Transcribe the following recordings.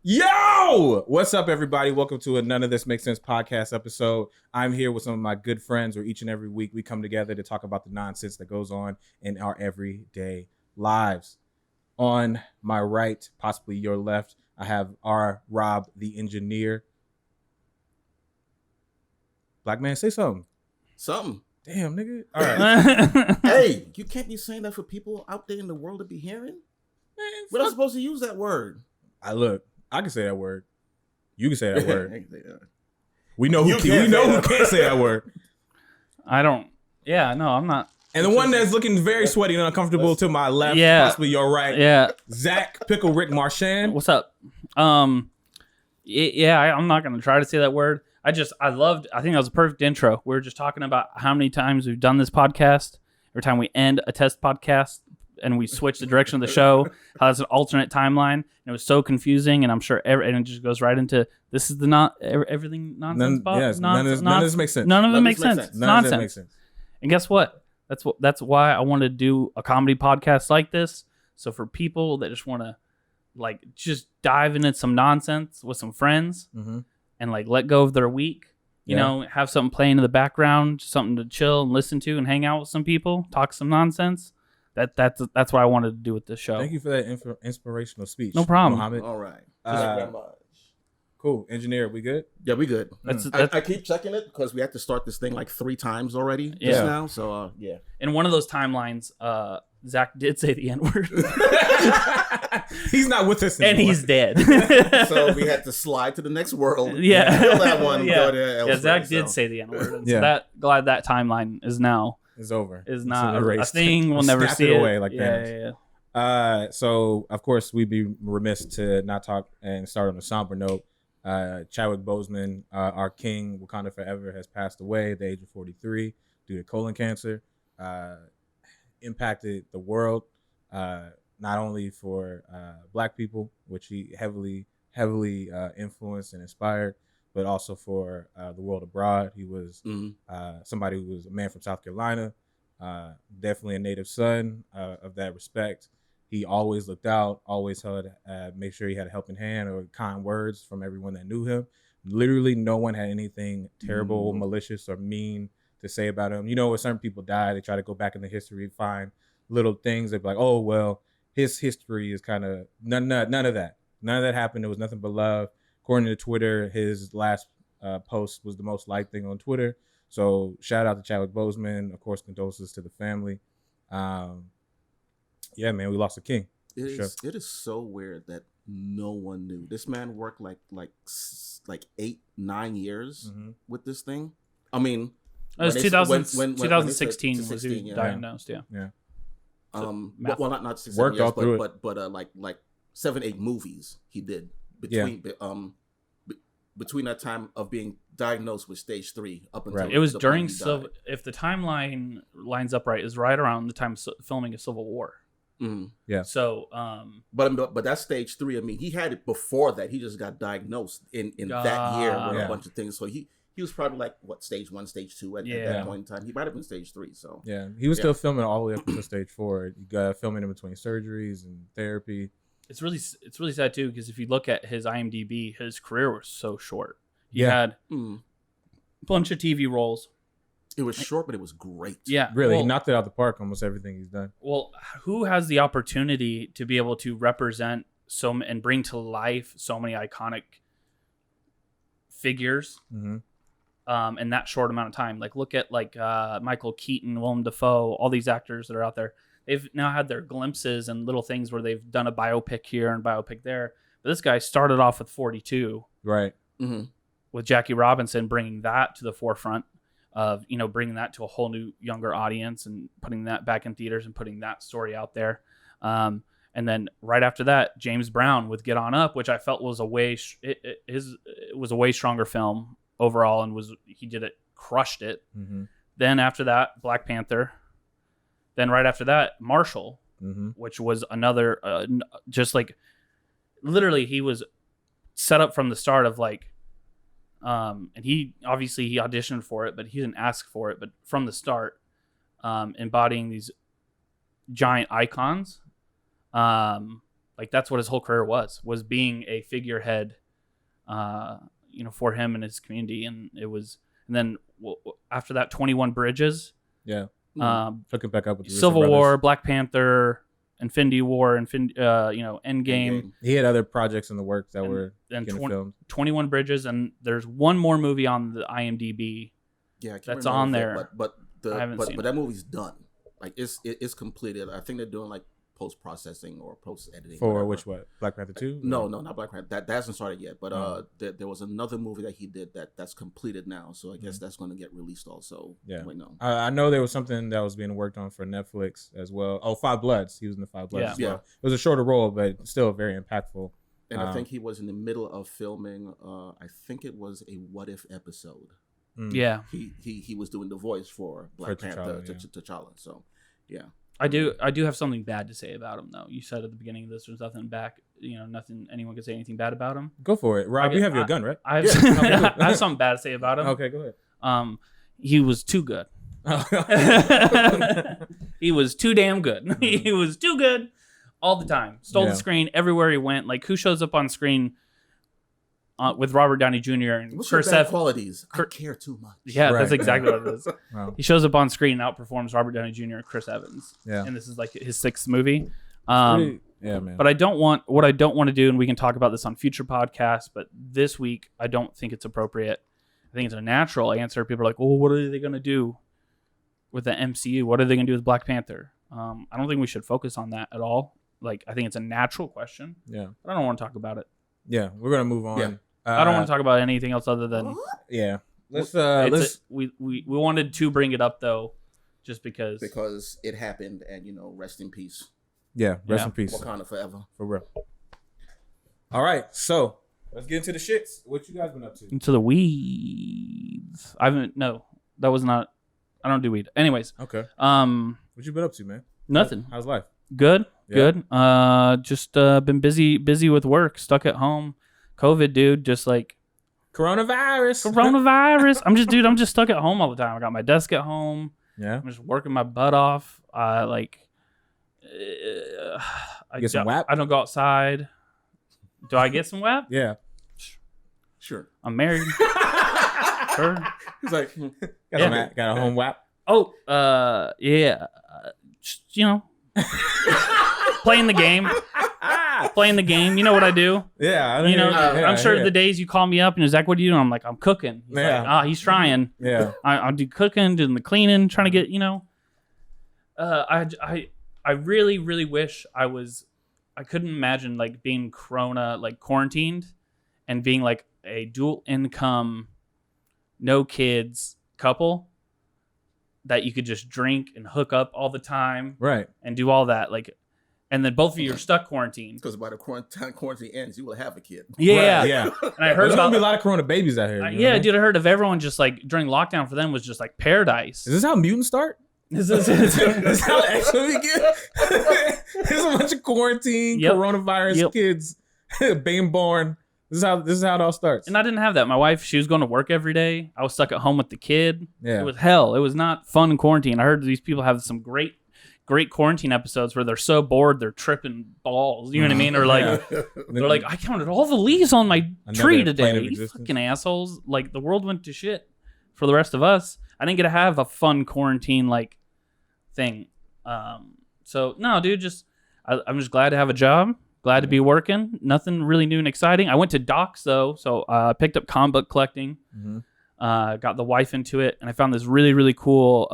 Yo! What's up, everybody? Welcome to a None of This Makes Sense podcast episode. I'm here with some of my good friends where each and every week we come together to talk about the nonsense that goes on in our everyday lives. On my right, possibly your left, I have our Rob, the engineer. Black man, say something. Something. Damn, nigga. All right. Hey, you can't be saying that for people out there in the world to be hearing. Man, We're not supposed to use that word. I can say that word. You can say that word. We know You who can't say that word. I don't. Yeah, no, I'm not. And the one that's looking very sweaty and uncomfortable to my left, possibly your right. Yeah. Zach Pickle Rick Marchand. What's up? Yeah, I'm not gonna try to say that word. I think that was a perfect intro. We were just talking about how many times we've done this podcast. Every time we end a test podcast and we switch the direction of the show, how that's an alternate timeline. And it was so confusing, and I'm sure and it just goes right into this is the everything nonsense. None of this makes sense. None of it makes sense. It's None of nonsense. it makes sense. And guess what? That's why I wanted to do a comedy podcast like this. So for people that just want to just dive into some nonsense with some friends and let go of their week, you know, have something playing in the background, just something to chill and listen to and hang out with some people, talk some nonsense. That's what I wanted to do with this show. Thank you for that inspirational speech. No problem. Mohammed. All right. Cool. Engineer, we good? Yeah, we good. That's I keep checking it because we had to start this thing 3 times already just now. So, yeah. In one of those timelines, Zach did say the N-word. He's not with us anymore. And he's dead. So we had to slide to the next world. Yeah. Kill that one. Yeah. Go to elsewhere, Zach did say the N-word. And Yeah. so glad that timeline is now. It's over. Is It's not a erased. thing. We'll never Snap see it it. away like that. Yeah. So of course we'd be remiss to not talk and start on a somber note. Chadwick Boseman, our king, WAKANDA Forever, has passed away at the age of 43 due to colon cancer. Impacted the world, not only for Black people, which he heavily influenced and inspired, but also for the world abroad. He was somebody who was a man from South Carolina, definitely a native son of that respect. He always looked out, always made sure he had a helping hand or kind words from everyone that knew him. Literally, no one had anything terrible, malicious, or mean to say about him. You know, when certain people die, they try to go back in the history and find little things. They'd be like, oh, well, his history is kind of none of that. None of that happened. There was nothing but love. According to Twitter, his last post was the most liked thing on Twitter. So shout out to Chadwick Boseman. Of course, condolences to the family. Yeah, man, we lost a king. It is so weird that no one knew. This man worked like 8-9 years with this thing. I mean, it was 2016 was he diagnosed. Yeah. Well, not 6 Worked years, all through but like 7-8 movies he did between that time of being diagnosed with stage 3 up until it was during if the timeline lines up right, is right around the time of filming of Civil War. Yeah. So, but that's stage 3. I mean, he had it before that. He just got diagnosed in that year with a bunch of things. So he was probably stage 1, stage 2 at that point in time. He might have been stage 3. So yeah, he was still filming all the way up to stage 4. You got filming in between surgeries and therapy. It's really sad too, because if you look at his IMDb, his career was so short. He had a bunch of TV roles. It was short, but it was great. Yeah, really, he knocked it out of the park. Almost everything he's done. Well, who has the opportunity to be able to represent and bring to life so many iconic figures in that short amount of time? Look at Michael Keaton, Willem Dafoe, all these actors that are out there. They've now had their glimpses and little things where they've done a biopic here and biopic there. But this guy started off with 42, right? With Jackie Robinson, bringing that to the forefront of, bringing that to a whole new younger audience and putting that back in theaters and putting that story out there. And then right after that, James Brown with Get On Up, which I felt was it was a way stronger film overall, and crushed it. Then after that, Black Panther. Then right after that, Marshall, which was another literally he was set up from the start of and he auditioned for it, but he didn't ask for it. But from the start, embodying these giant icons Like that's what his whole career was being a figurehead, for him and his community. And it was, and then after that, 21 Bridges. Yeah. Took it back up with the Civil Russo War, brothers. Black Panther, Infinity War, Endgame. He had other projects in the works that were getting filmed. 21 Bridges, and there's one more movie on the IMDb. Yeah, I can't that's remember on there. But seen that movie's done. Like it's completed. I think they're doing like post processing or post editing. For which one? Black Panther 2? No, not Black Panther. That hasn't started yet. But there was another movie that he did that's completed now. So I guess that's going to get released also. Yeah. Wait, no. I know there was something that was being worked on for Netflix as well. Oh, Five Bloods. He was in the Five Bloods as well. It was a shorter role, but still very impactful. And I think he was in the middle of filming. I think it was a What If episode. Yeah. He was doing the voice for Black Panther, T'Challa. So, yeah. I do have something bad to say about him, though. You said at the beginning of this, there's nothing anyone could say anything bad about him. Go for it, Rob. You have your gun, right? I have something bad to say about him. Okay, go ahead. He was too good. He was too damn good. He was too good all the time. Stole the screen everywhere he went. Like, who shows up on screen with Robert Downey Jr. and Chris Evans? Qualities. I care too much. Yeah, right. That's exactly what it is. Wow. He shows up on screen and outperforms Robert Downey Jr. and Chris Evans. Yeah. And this is like his 6th movie. Yeah, man. But I don't want to do, and we can talk about this on future podcasts, but this week I don't think it's appropriate. I think it's a natural answer. People are like, "Oh, what are they going to do with the MCU? What are they going to do with Black Panther?" I don't think we should focus on that at all. Like, I think it's a natural question. Yeah. But I don't want to talk about it. Yeah, we're gonna move on. Yeah. I don't want to talk about anything else other than we wanted to bring it up though, just because it happened, and rest in peace. Yeah, rest in peace. Wakanda forever. For real. All right, so let's get into the shits. What you guys been up to? Into the weeds. I don't do weed. Anyways. Okay. What you been up to, man? Nothing. How's life? Good. Yeah. Good. Just been busy with work, stuck at home. COVID, dude, just like coronavirus. I'm just stuck at home all the time. I got my desk at home. Yeah. I'm just working my butt off. Get some WAP? I don't go outside. Do I get some WAP? Yeah. Sure. I'm married. Sure. He's like, got a home WAP. Oh, yeah. Just, playing the game. Playing the game. You know what I do? Yeah. I'm sure the days you call me up and you're Zach, what are you doing? I'm like, I'm cooking. He's like, he's trying. Yeah. I'll do cooking, doing the cleaning, trying to get, I really, really wish I couldn't imagine like being quarantined and being like a dual income, no kids couple that you could just drink and hook up all the time. Right. And do all that. Like, and then both of you are stuck quarantined. Because by the quarantine ends, you will have a kid. Yeah. Right, yeah. And I heard there's about gonna be a lot of corona babies out here. Dude, I heard of everyone just like during lockdown for them was just like paradise. Is this how mutants start? This is how actually get. There's a bunch of quarantine coronavirus kids being born. This is how it all starts. And I didn't have that. My wife, she was going to work every day. I was stuck at home with the kid. Yeah. It was hell. It was not fun in quarantine. I heard these people have some great quarantine episodes where they're so bored they're tripping balls. You know what I mean? Or like they're like, I counted all the leaves on my tree today. You fucking assholes. Like the world went to shit for the rest of us. I didn't get to have a fun quarantine like thing. So no, dude, I'm just glad to have a job. Glad to be working. Nothing really new and exciting. I went to Docs though, so I picked up comic book collecting. Mm-hmm. Got the wife into it, and I found this really, really cool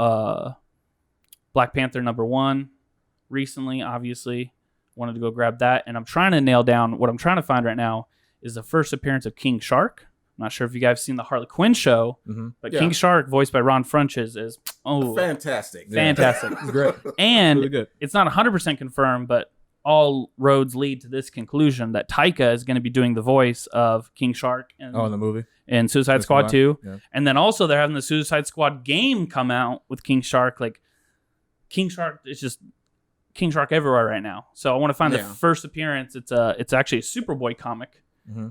Black Panther #1 recently. Obviously, wanted to go grab that, and I'm trying to nail down what I'm trying to find right now is the first appearance of King Shark. I'm not sure if you guys have seen the Harley Quinn show, but King Shark, voiced by Ron Funches, is fantastic. Fantastic. It's great. And really good. It's not 100% confirmed, but all roads lead to this conclusion that Taika is going to be doing the voice of King Shark in the movie and Suicide Squad 2. Yeah. And then also they're having the Suicide Squad game come out with King Shark. Like King Shark is just King Shark everywhere right now. So I want to find the first appearance. It's actually a Superboy comic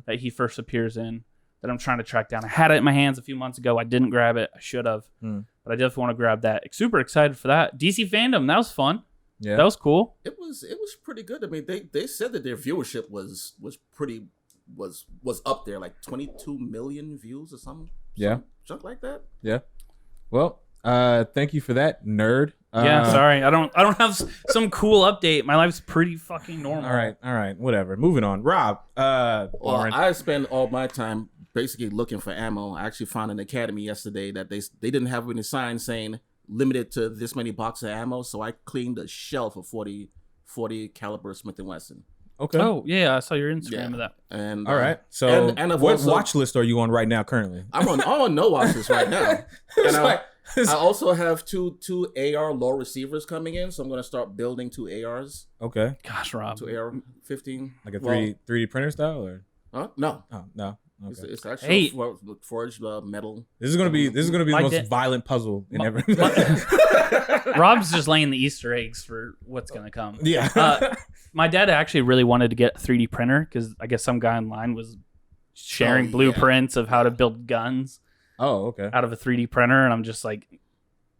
that he first appears in that I'm trying to track down. I had it in my hands a few months ago. I didn't grab it. I should have. But I definitely want to grab that. Super excited for that. DC Fandom, that was fun. Yeah, that was cool. It was pretty good. I mean, they said that their viewership was up there, like 22 million views or something. Yeah, junk like that. Yeah. Well, thank you for that, nerd. Yeah, sorry, I don't have some cool update. My life's pretty fucking normal. All right, whatever. Moving on. Rob. Well, I spend all my time basically looking for ammo. I actually found an academy yesterday that they didn't have any signs saying limited to this many boxes of ammo, so I cleaned the shelf of 40 caliber Smith & Wesson. Okay. Oh yeah, I saw your Instagram of that. And all right. So and what watch list are you on right now currently? I'm on no watch list right now. And I also have two AR low receivers coming in, so I'm going to start building 2 ARs. Okay. Gosh, Rob. 2 AR-15. Like a 3D printer style, or? Huh? No. Oh, no. Okay. It's actually forged metal. This is gonna be the most violent puzzle in ever. Rob's just laying the Easter eggs for what's gonna come. Yeah. My dad actually really wanted to get a 3D printer because I guess some guy online was sharing blueprints of how to build guns. Oh, okay. Out of a 3D printer, and I'm just like,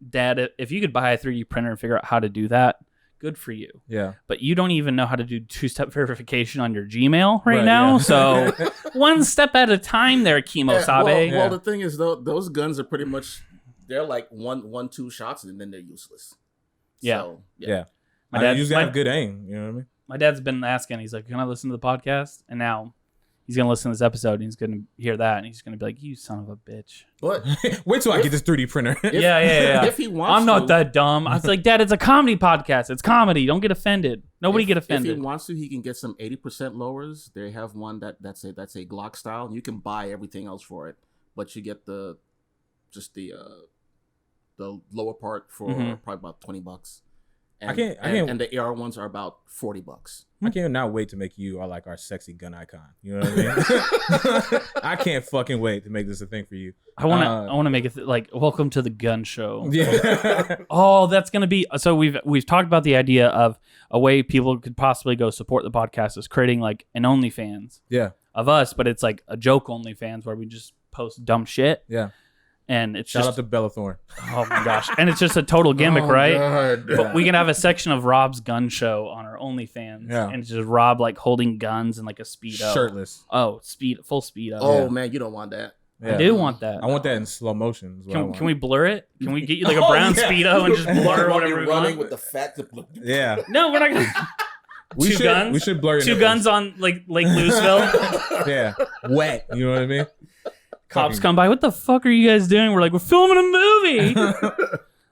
Dad, if you could buy a 3D printer and figure out how to do that, good for you. Yeah. But you don't even know how to do 2-step verification on your Gmail right now. Yeah. So one step at a time there, Kimosabe. Well, the thing is, though, those guns are pretty much, they're like one, 2 shots, and then they're useless. Yeah. So, yeah. My dad usually have good aim. You know what I mean? My dad's been asking. He's like, can I listen to the podcast? And now he's going to listen to this episode, and he's going to hear that, and he's going to be like, you son of a bitch. But wait till I get this 3D printer. Yeah. If he wants I'm not that dumb. I was like, Dad, it's a comedy podcast. It's comedy. Don't get offended. Nobody get offended. If he wants to, he can get some 80% lowers. They have one that's a Glock style, and you can buy everything else for it, but you get the lower part for probably about $20. And the AR ones are about $40. I can't not wait to make you our sexy gun icon. You know what I mean? I can't fucking wait to make this a thing for you. I want to make it like welcome to the gun show. Yeah. Oh, that's gonna be so. We've talked about the idea of a way people could possibly go support the podcast is creating like an OnlyFans. Yeah. Of us, but it's like a joke OnlyFans where we just post dumb shit. Yeah. And it's shout out to Bella Thorne. Oh my gosh! And it's just a total gimmick, right? God. But we can have a section of Rob's gun show on our OnlyFans, and it's just Rob like holding guns and like a speedo, shirtless. Oh, full speedo. Oh man, you don't want that. Yeah. I do want that. I want that in slow motion. Can we blur it? Can we get you like a brown speedo and just blur whatever we running want? with the fat? Yeah. No, we're not gonna. We should blur two guns on like Lake Louisville. Yeah, wet. You know what I mean? Cops come by. What the fuck are you guys doing? We're like, we're filming a movie.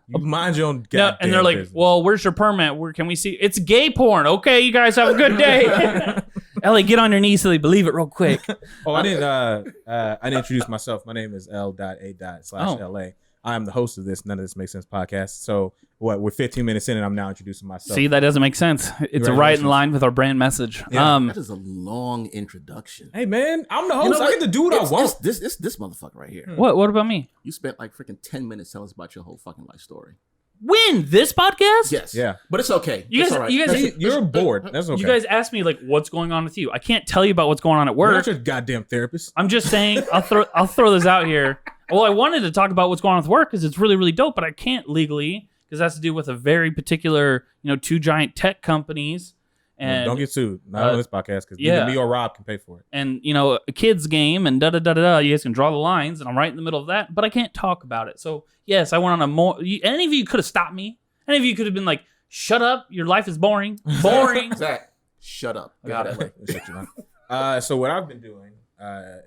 You mind your own goddamn and they're like, business. well, where's your permit? Where can we see? It's gay porn. Okay, you guys have a good day. Ellie, get on your knees so they believe it real quick. Oh, I didn't introduce myself. My name is L.A./LA. I am the host of this None of This Makes Sense podcast. So we're 15 minutes in and I'm now introducing myself. See, that doesn't make sense. It's right in line with our brand message. Yeah, that is a long introduction. Hey man, I'm the host. I get to do what I want. This motherfucker right here. What about me? You spent like freaking 10 minutes telling us about your whole fucking life story. When? This podcast? Yes. Yeah. But it's okay. You guys, all right. You're bored. That's okay. You guys asked me like, what's going on with you? I can't tell you about what's going on at work. You're not your goddamn therapist. I'm just saying. I'll throw this out here. Well, I wanted to talk about what's going on with work because it's really, really dope, but I can't legally because that's to do with a very particular, 2 giant tech companies. And don't get sued. Not on this podcast because either me or Rob can pay for it. And, a kid's game and da-da-da-da-da. You guys can draw the lines and I'm right in the middle of that, but I can't talk about it. So, yes, I went on any of you could have stopped me. Any of you could have been like, shut up. Your life is boring. Boring. Zach, shut up. Got it. So what I've been doing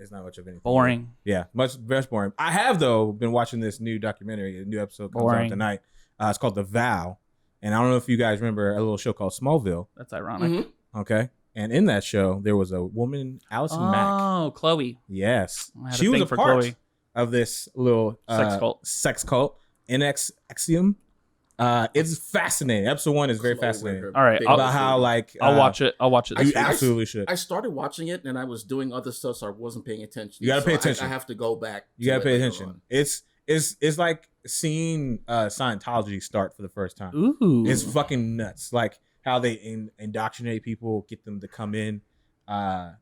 is not much of anything. Boring. Yeah, much boring. I have, though, been watching this new documentary. A new episode comes out tonight. It's called The Vow. And I don't know if you guys remember a little show called Smallville. That's ironic. Mm-hmm. Okay. And in that show, there was a woman, Allison Mack. Oh, Chloe. Yes. She was a part Chloe. Of this little sex cult. NXIVM. It's fascinating. Episode 1 is very fascinating. All right. About how I'll watch it. You absolutely should. I started watching it and I was doing other stuff, so I wasn't paying attention. You got to pay attention. I have to go back. You got to pay attention. It's like seeing Scientology start for the first time. Ooh. It's fucking nuts. Like how they indoctrinate people, get them to come in. I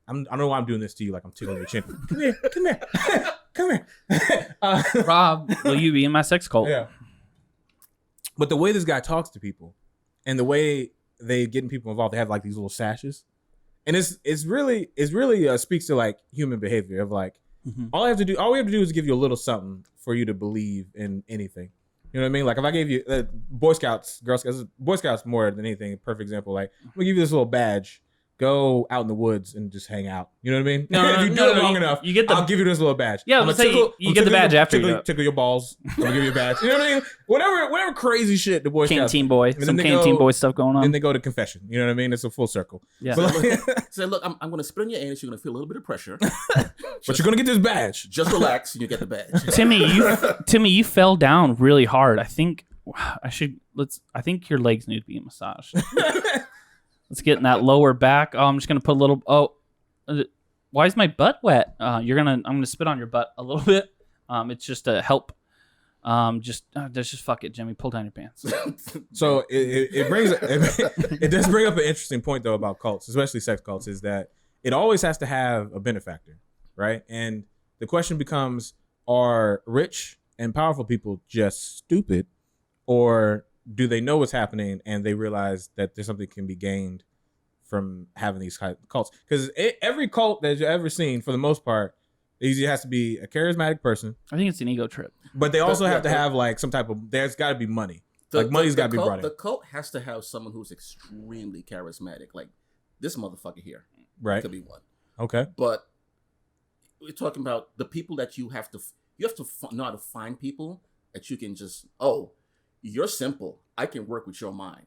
don't know why I'm doing this to you. Like I'm tickling your chin. Come here. Come here. Rob, will you be in my sex cult? Yeah. But the way this guy talks to people and the way they getting people involved, they have like these little sashes, and it's really speaks to like human behavior of like all we have to do is give you a little something for you to believe in anything. You know what I mean? Like if I gave you Boy Scouts, Girl Scouts, Boy Scouts more than anything, perfect example. Like I'm gonna give you this little badge. Go out in the woods and just hang out. You know what I mean? If you do it long enough, I'll give you this little badge. Yeah, you get the badge after you tickle your balls. I'm gonna give you a badge. You know what I mean? Whatever crazy shit the Boy Scouts. Canteen boy, some canteen boy stuff going on. Then they go to confession. You know what I mean? It's a full circle. Yeah. So look, I'm gonna spit on your anus. You're gonna feel a little bit of pressure, but you're gonna get this badge. Just relax, and you get the badge. Timmy, you fell down really hard. I think your legs need to be massaged. Let's get in that lower back. Oh, I'm just gonna put a little. Why is my butt wet? I'm gonna spit on your butt a little bit. It's just to help. Just fuck it, Jimmy. Pull down your pants. So it does bring up an interesting point though about cults, especially sex cults, is that it always has to have a benefactor, right? And the question becomes: are rich and powerful people just stupid, or do they know what's happening and they realize that there's something can be gained from having these cults? Because every cult that you've ever seen, for the most part, it usually has to be a charismatic person. I think it's an ego trip. But they also have to have like some type of, there's got to be money. Money's got to be brought in. The cult has to have someone who's extremely charismatic. Like this motherfucker here. Right. Could be one. Okay. But we're talking about the people that you have to know how to find people that you can just, you're simple. I can work with your mind.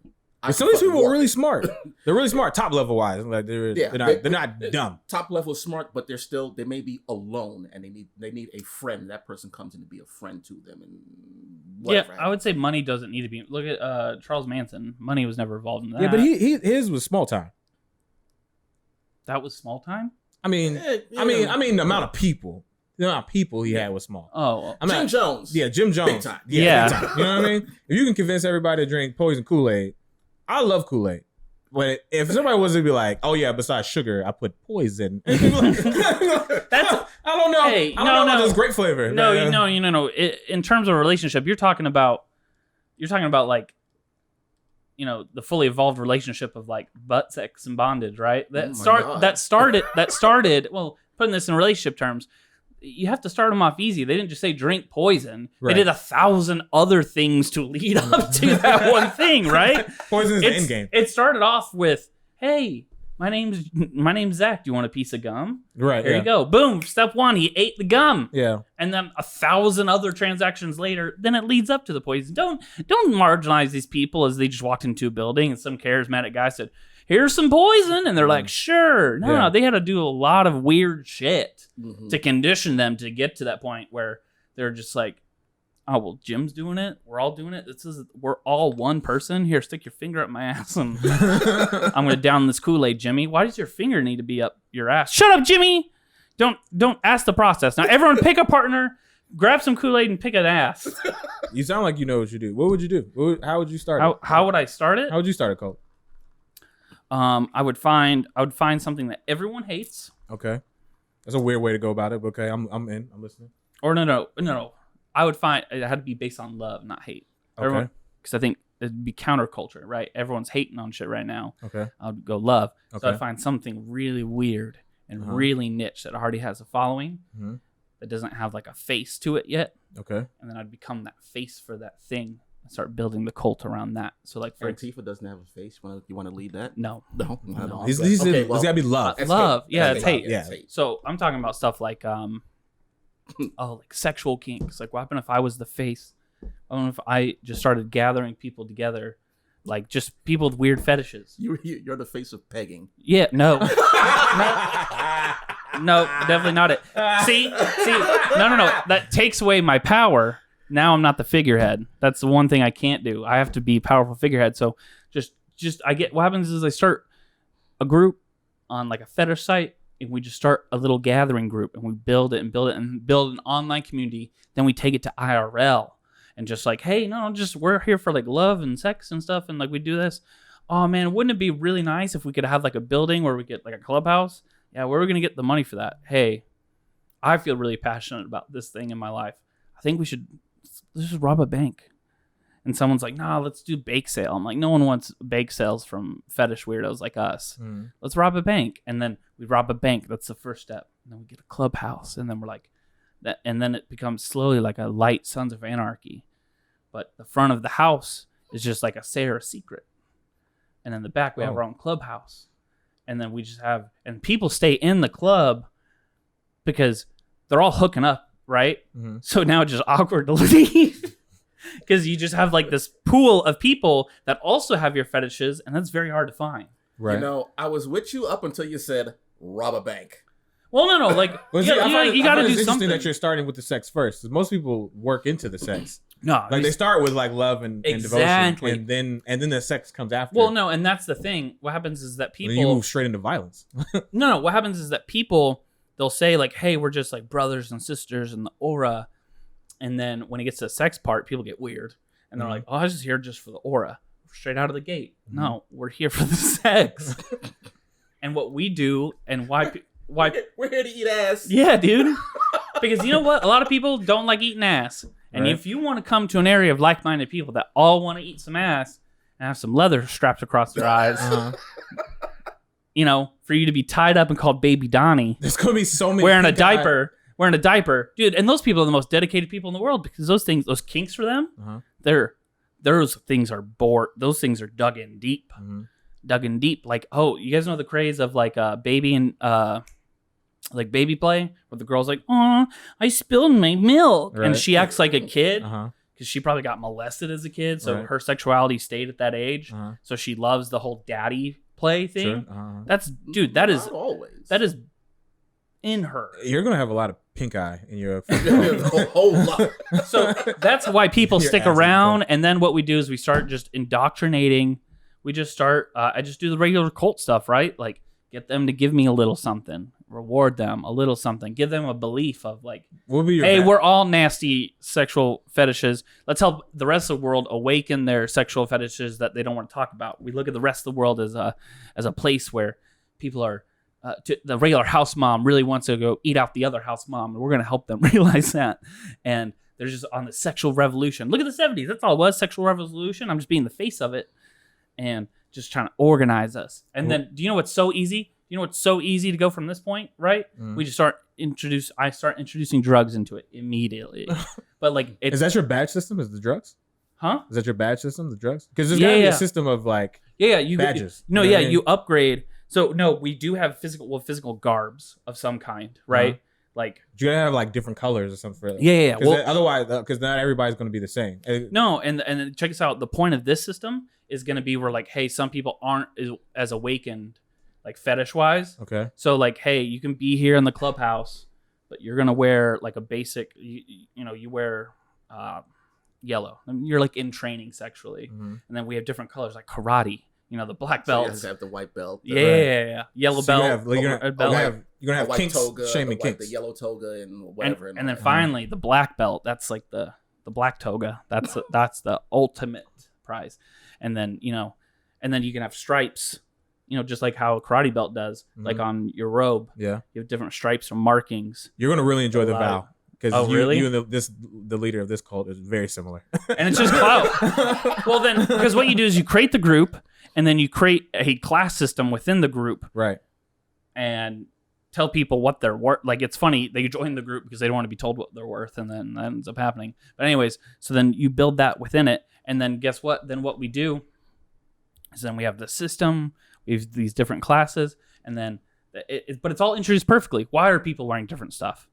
Some of these people are really smart. They're really smart, top level wise. Like they're not dumb. Top level smart, but they may be alone, and they need a friend. That person comes in to be a friend to them, and whatever. Yeah, I would say money doesn't need to be. Look at Charles Manson. Money was never involved in that. Yeah, but his was small time. That was small time. I mean, the amount of people. The amount of people he had was small. Oh, Jim Jones. Yeah, Jim Jones. Big time. Yeah. Big time. You know what I mean? If you can convince everybody to drink poison Kool-Aid, I love Kool-Aid. But if somebody was to be like, oh yeah, besides sugar, I put poison. I don't know. Hey, I don't know about this great flavor. No. In terms of a relationship, you're talking about like, the fully evolved relationship of like butt sex and bondage, right? That started. Well, putting this in relationship terms, you have to start them off easy. They didn't just say drink poison. Right. They did 1,000 other things to lead up to that one thing, right? Poison is the end game. It started off with, hey, my name's Zach. Do you want a piece of gum? Right. There you go. Boom. Step one, he ate the gum. Yeah. And then 1,000 other transactions later, then it leads up to the poison. Don't marginalize these people as they just walked into a building and some charismatic guy said, here's some poison, and they're like, sure. No, they had to do a lot of weird shit to condition them to get to that point where they're just like, oh, well, Jim's doing it. We're all doing it. We're all one person. Here, stick your finger up my ass, and I'm going to down this Kool-Aid, Jimmy. Why does your finger need to be up your ass? Shut up, Jimmy! Don't ask the process. Now, everyone pick a partner, grab some Kool-Aid, and pick an ass. You sound like you know what you do. What would you do? How would you start it? How would I start it? How would you start a cult? I would find something that everyone hates. Okay, that's a weird way to go about it. But okay, I'm in. I'm listening. Or no. I would find it had to be based on love, not hate. Okay. Because I think it'd be counterculture, right? Everyone's hating on shit right now. Okay. I would go love. Okay. So I'd find something really weird and really niche that already has a following that doesn't have like a face to it yet. Okay. And then I'd become that face for that thing. Start building the cult around that. So like for Antifa doesn't have a face. You want to lead that? No. It's gotta be love. Love. Yeah, it's hate. hate. Yeah. So I'm talking about stuff like like sexual kinks. Like what happened if I was the face? I don't know if I just started gathering people together, like just people with weird fetishes. You're the face of pegging. Yeah, no. No, definitely not it. See, no. That takes away my power. Now I'm not the figurehead. That's the one thing I can't do. I have to be powerful figurehead. So just what happens is I start a group on like a fetish site, and we just start a little gathering group, and we build it and build an online community. Then we take it to IRL and just like, hey, we're here for like love and sex and stuff, and like we do this. Oh man, wouldn't it be really nice if we could have like a building where we get like a clubhouse? Yeah, where are we gonna get the money for that? Hey, I feel really passionate about this thing in my life. I think let's just rob a bank. and someone's like, nah, let's do bake sale. I'm like, no one wants bake sales from fetish weirdos like us. Let's rob a bank. And then we rob a bank. That's the first step. And then we get a clubhouse. And then we're like, that. And then it becomes slowly like a light Sons of Anarchy. But the front of the house is just like a Sarah secret. And in the back, we have our own clubhouse. And then we just have, and people stay in the club because they're all hooking up, right? So now it's just awkward to leave. Because you just have like this pool of people that also have your fetishes, and that's very hard to find. Right. You know, I was with you up until you said rob a bank. Well, no, like you got to do something. That you're starting with the sex first. Because most people work into the sex. No, like they start with like love and devotion, and then the sex comes after. Well, no, and that's the thing. What happens is that people you move straight into violence. No. What happens is that people, they'll say like, "Hey, we're just like brothers and sisters in the aura." And then when it gets to the sex part, people get weird. And they're like, oh, I was just here just for the aura. Straight out of the gate. No, we're here for the sex. And what we do and why we're here to eat ass. Yeah, dude. Because you know what? A lot of people don't like eating ass. And if you want to come to an area of like-minded people that all want to eat some ass and have some leather strapped across their eyes, you know, for you to be tied up and called Baby Donnie. There's going to be so many wearing a diaper, dude, and those people are the most dedicated people in the world because those kinks for them, those things are dug in deep, Like, oh, you guys know the craze of like baby and like baby play where the girl's like, oh, I spilled my milk, and she acts like a kid because she probably got molested as a kid, so her sexuality stayed at that age, so she loves the whole daddy play thing. That is always. That is in her. You're gonna have a lot of pink eye in your a whole lot. So that's why people stick around. And then what we do is we start just indoctrinating. We just start. I just do the regular cult stuff, right? Like get them to give me a little something, reward them a little something, give them a belief of like, hey, we're all nasty sexual fetishes. Let's help the rest of the world awaken their sexual fetishes that they don't want to talk about. We look at the rest of the world as a place where people are. The regular house mom really wants to go eat out the other house mom, and we're going to help them realize that. And they're just on the sexual revolution. Look at the 70s. That's all it was, sexual revolution. I'm just being the face of it and just trying to organize us. And then, do you know what's so easy? You know what's so easy to go from this point, right? We just I start introducing drugs into it immediately. But like, is that your badge system? Is the drugs? Huh? Is that your badge system? The drugs? Because there's gotta be a system of like badges. You upgrade. So no, we do have physical garbs of some kind, right? Like you gotta have like different colors or something for it. Yeah. Well, otherwise, because not everybody's going to be the same. No, and check this out. The point of this system is going to be where like, hey, some people aren't as awakened, like fetish wise. Okay. So like, hey, you can be here in the clubhouse, but you're gonna wear like a basic. You wear yellow. I mean, you're like in training sexually, and then we have different colors like karate. You know, the black belts. So you have the white belt. Yeah. Yellow belt. You're gonna have kinks, toga, shaming kinks. The yellow toga and whatever. And then finally, the black belt. That's like the black toga. That's the ultimate prize. And then, you can have stripes, just like how a karate belt does, like on your robe. Yeah. You have different stripes or markings. You're going to really enjoy the vow. Because really? you and the leader of this cult is very similar. And it's just clout. Well, then, because what you do is you create the group, and then you create a class system within the group. Right. And tell people what they're worth. Like, it's funny. They join the group because they don't want to be told what they're worth, and then that ends up happening. But anyways, so then you build that within it. And then guess what? Then what we do is then we have the system. We have these different classes. And then, but it's all introduced perfectly. Why are people wearing different stuff?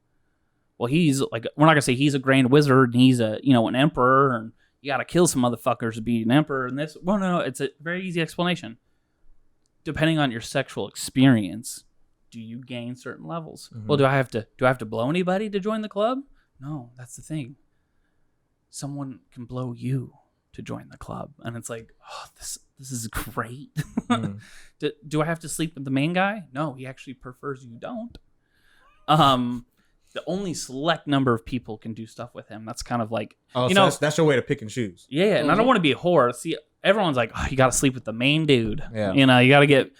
Well, he's like, we're not going to say he's a grand wizard and he's an emperor and you got to kill some motherfuckers to be an emperor and this. Well, no, it's a very easy explanation. Depending on your sexual experience, do you gain certain levels? Mm-hmm. Well, do I have to blow anybody to join the club? No, that's the thing. Someone can blow you to join the club. And it's like, oh, this is great. Mm. Do I have to sleep with the main guy? No, he actually prefers you don't. The only select number of people can do stuff with him. That's kind of like, that's your way to pick and choose. Yeah, and I don't want to be a whore. See, everyone's like, oh, you got to sleep with the main dude. Yeah. You got to get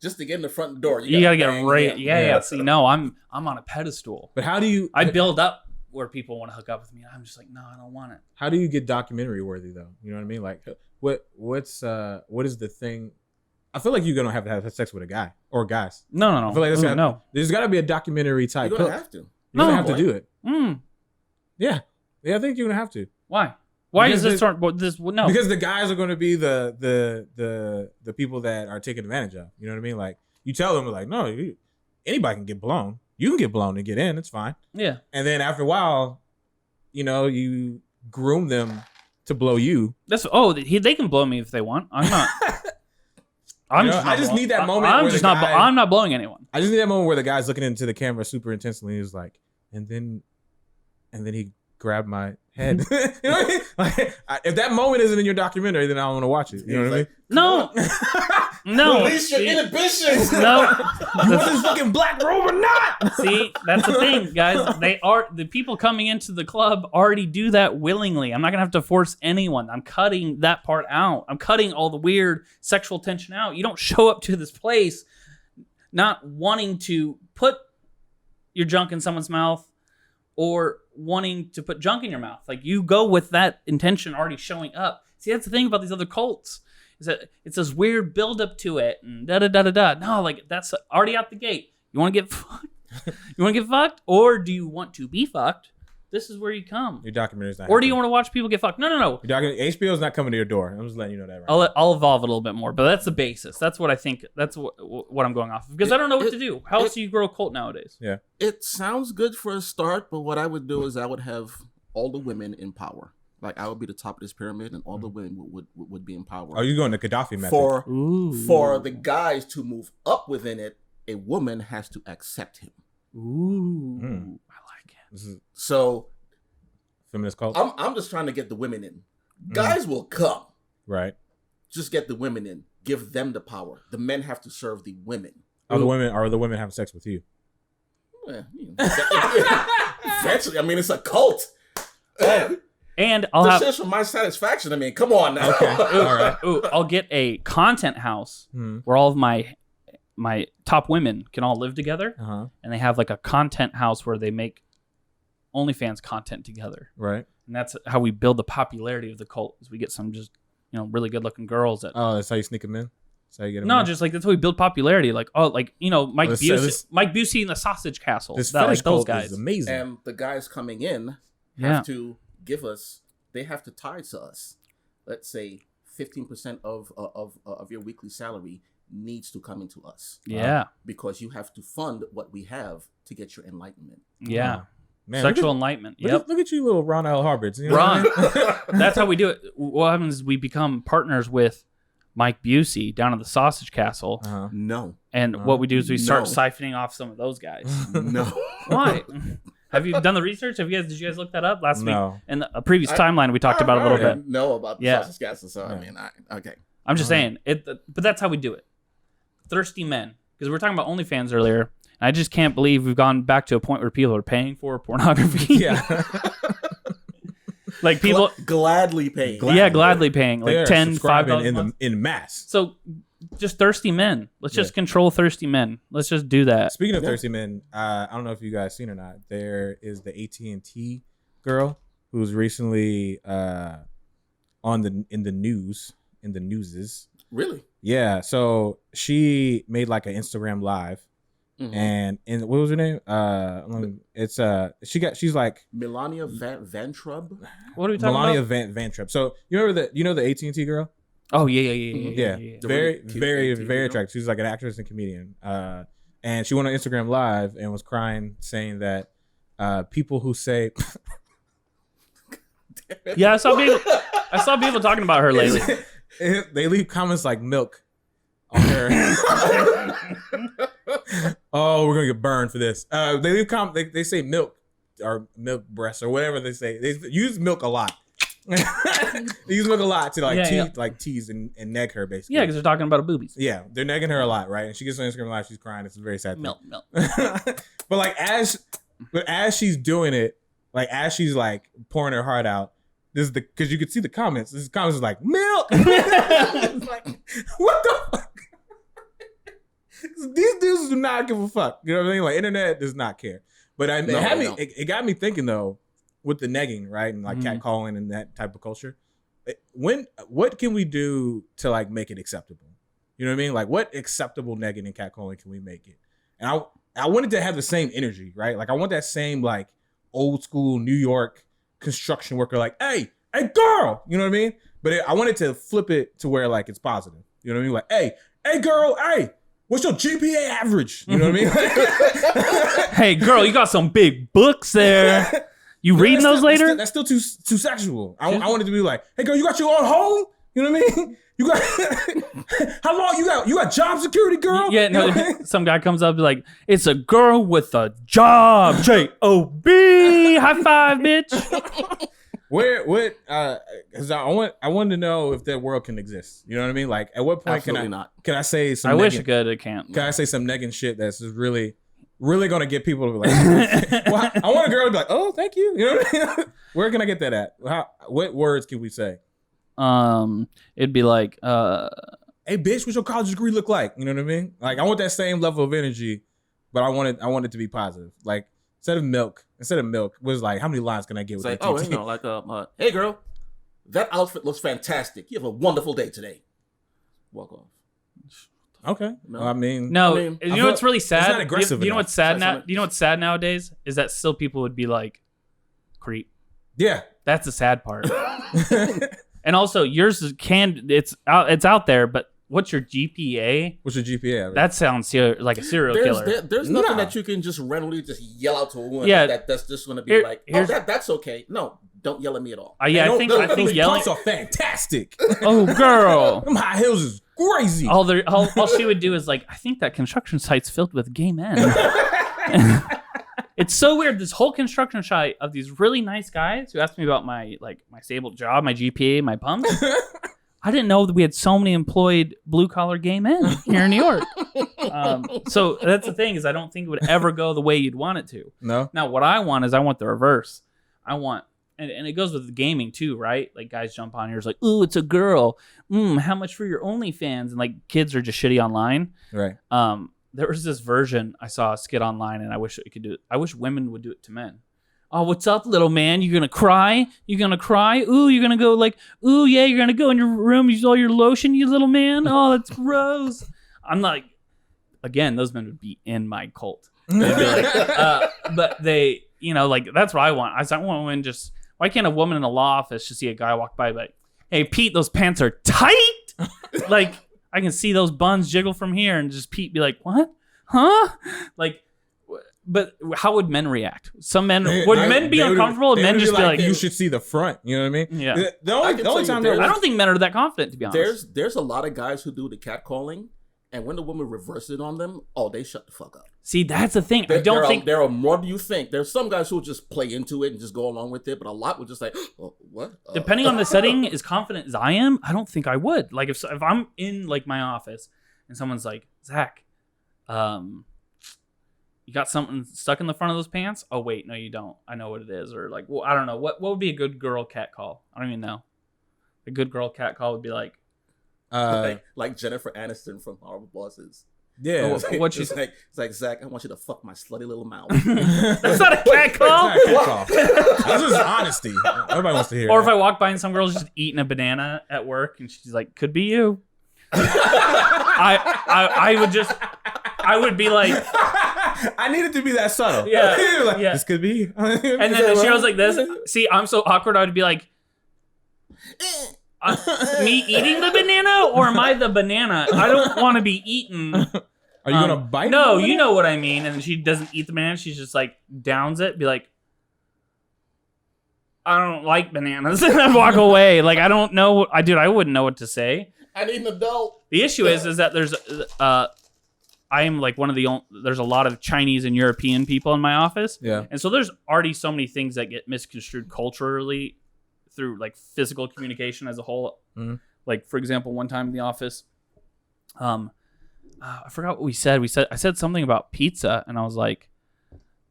just to get in the front door. You got to get right. Yeah. See, no, I'm on a pedestal. But how do you? I build up where people want to hook up with me. I'm just like, no, I don't want it. How do you get documentary worthy though? You know what I mean? Like, what is the thing? I feel like you're gonna have to have sex with a guy or guys. No. I feel like no. There's got to be a documentary type. You're gonna have to. You're gonna have to do it. Mm. Yeah, I think you're gonna have to. Why? Why is this? No, because the guys are going to be the people that are taken advantage of. You know what I mean? Like you tell them like, no, anybody can get blown. You can get blown and get in. It's fine. Yeah. And then after a while, you groom them to blow you. They can blow me if they want. I'm not. I just need that moment. I'm not blowing anyone. I just need that moment where the guy's looking into the camera super intensely. He's like, and then he grabbed my head. You know what I mean? Like, if that moment isn't in your documentary, then I don't want to watch it. You know what I mean? No. No. Release your inhibitions. No. You want this fucking black robe or not? See, that's the thing, guys. The people coming into the club already do that willingly. I'm not gonna have to force anyone. I'm cutting that part out. I'm cutting all the weird sexual tension out. You don't show up to this place not wanting to put your junk in someone's mouth or wanting to put junk in your mouth. Like, you go with that intention already showing up. See, that's the thing about these other cults, is that it's this weird buildup to it and da-da-da-da-da. No, like, that's already out the gate. You want to get fucked? You want to get fucked? Or do you want to be fucked? This is where you come. Your documentary's not Or do you want to watch people get fucked? No. HBO's not coming to your door. I'm just letting you know that right I'll evolve it a little bit more, but that's the basis. That's what I think. That's what I'm going off of. Because I don't know what to do. How else do you grow a cult nowadays? Yeah. It sounds good for a start, but what I would do is I would have all the women in power. Like, I would be the top of this pyramid, and all the women would be in power. Are you going to Gaddafi method? For the guys to move up within it, a woman has to accept him. Ooh. I like it. So, feminist cult? I'm just trying to get the women in. Guys will come. Right. Just get the women in. Give them the power. The men have to serve the women. Are the women having sex with you? Well, eventually, I mean, it's a cult. And I'll just for my satisfaction. I mean, come on now. Okay. All right. I'll get a content house where all of my top women can all live together, and they have like a content house where they make OnlyFans content together. Right. And that's how we build the popularity of the cult. Is we get some just really good looking girls that. Oh, that's how you sneak them in. That's how you get them. No, in? just like that's how we build popularity. Like Mike Busey in the Sausage Castle. This fetish those cult guys is amazing. And the guys coming in have to give us. They have to tie to us. Let's say 15% of your weekly salary needs to come into us. Yeah. Because you have to fund what we have to get your enlightenment. Yeah. Man, sexual enlightenment. Look at you, little Ron L. Harvards. You know Ron. That's how we do it. What happens is we become partners with Mike Busey down at the Sausage Castle. No. And what we do is we start siphoning off some of those guys. No. Why? Have you done the research? Did you guys look that up last week? No. In a previous timeline, we talked about it a little bit. Know about the Sausage Castle, so I mean, okay. I'm just saying it, but that's how we do it. Thirsty men, because we were talking about OnlyFans earlier, and I just can't believe we've gone back to a point where people are paying for pornography. Yeah. Like people gladly paying. Gladly paying. Like $10, $5 in mass. So just thirsty men. Let's just control thirsty men. Let's just do that. Speaking of thirsty men, I don't know if you guys seen or not. There is the AT&T girl who's recently in the newses. Really? Yeah. So she made like an Instagram live. And what was her name? She's like Melania Van Trub. What are we talking Melania about? Van Trub. So you remember the AT&T girl? Oh yeah. Very, very, very attractive. She's like an actress and comedian. And she went on Instagram live and was crying, saying that people who say, yeah, I saw people talking about her lately. They leave comments like milk on her. Oh, we're gonna get burned for this. They leave they say milk or milk breasts or whatever they say. They use milk a lot. They use milk a lot to tease and neg her basically. Yeah, because they're talking about her boobies. Yeah, they're negging her a lot, right? And she gets on Instagram live, she's crying. It's a very sad thing. Milk. But as she's doing it, like as she's like pouring her heart out, because you could see the comments. This comments is like milk. It's like, what the fuck? These dudes do not give a fuck. You know what I mean? Like internet does not care. But it got me thinking though, with the negging, right, and like catcalling and that type of culture. What can we do to like make it acceptable? You know what I mean? Like, what acceptable negging and catcalling can we make it? And I wanted to have the same energy, right? Like, I want that same like old school New York construction worker, like, hey girl, you know what I mean? But I wanted to flip it to where like it's positive. You know what I mean? Like, hey girl, hey, what's your GPA average? You know what I mean? Hey girl, you got some big books there. You reading those later? That's still too sexual. I wanted to be like, hey girl, you got your own home? You know what I mean? You got how long you got job security, girl? Yeah, no. Some guy comes up and be like, it's a girl with a job. J-O-B. High five, bitch. Because I wanted to know if that world can exist. You know what I mean? Like, at what point can I say some? I wish it could. It can't. Can I say some negging shit that's just really gonna get people to be like, well, I want a girl to be like, oh, thank you. You know what I mean? Where can I get that at? What words can we say? It'd be like, hey bitch, what's your college degree look like? You know what I mean? Like, I want that same level of energy, but I want it to be positive. Like, instead of milk was like, how many lines can I get with like, that? Oh, you know, like, hey girl, that outfit looks fantastic. You have a wonderful day today. Walk off. Okay. No. Well, I mean, you know what's really sad? It's not aggressive. You know what's sad now? You know what's sad nowadays is that still people would be like, creep. Yeah, that's the sad part. And also, yours it's out there, but what's your GPA? What's your GPA? That sounds like a serial killer. There's nothing that you can just randomly just yell out to a woman. Yeah, that's just going to be that's okay. No, don't yell at me at all. I think yelling are fantastic. Oh, girl, them high heels is crazy. All she would do is like, I think that construction site's filled with gay men. It's so weird. This whole construction site of these really nice guys who asked me about my stable job, my GPA, my pumps. I didn't know that we had so many employed blue-collar gay men here in New York. So that's the thing, is I don't think it would ever go the way you'd want it to. No. Now, what I want the reverse. I want, and it goes with the gaming too, right? Like, guys jump on here, it's like, ooh, it's a girl. How much for your OnlyFans? And like, kids are just shitty online. Right. There was this version, I saw a skit online, and I wish it could do it. I wish women would do it to men. Oh, what's up, little man? You gonna cry? You gonna cry? Ooh, you're gonna go like, ooh, yeah, you're gonna go in your room, use all your lotion, you little man? Oh, that's gross. I'm like, again, those men would be in my cult. They'd be like, but they, you know, like, that's what I want. I want women just, why can't a woman in a law office just see a guy walk by like, hey, Pete, those pants are tight? Like, I can see those buns jiggle from here, and just Pete be like, what? Huh? Like, but how would men react? Some men men be uncomfortable, and men just be like, you should see the front. You know what I mean? Yeah. The only time I don't think men are that confident, to be honest. There's a lot of guys who do the catcalling, and when the woman reverses it on them, they shut the fuck up. See, that's the thing. I don't think there are more than you think. There's some guys who will just play into it and just go along with it, but a lot would just like, what? Depending on the setting, as confident as I am, I don't think I would. Like, if I'm in like my office and someone's like, Zach, you got something stuck in the front of those pants? Oh wait, no, you don't. I know what it is. Or like, well, I don't know. What would be a good girl cat call? I don't even know. A good girl cat call would be like, like Jennifer Aniston from Horrible Bosses. Yeah. It's like, Zach, I want you to fuck my slutty little mouth. That's not a cat call. That's just honesty. Everybody wants to hear. Or if I walk by and some girl's just eating a banana at work and she's like, could be you. I would be like, I need it to be that subtle. Yeah. Like, yeah. This could be. And then she was like this. See, I'm so awkward. I would be like, me eating the banana, or am I the banana? I don't want to be eaten. Are you gonna bite? No, you know what I mean. And she doesn't eat the banana. She's just like downs it. Be like, I don't like bananas, and I'd walk away. Like, I don't know. I wouldn't know what to say. I need an adult. The issue is that there's I am like one of the only, there's a lot of Chinese and European people in my office. Yeah. And so there's already so many things that get misconstrued culturally through like physical communication as a whole. Mm-hmm. Like, for example, one time in the office, I forgot what we said. I said something about pizza, and I was like,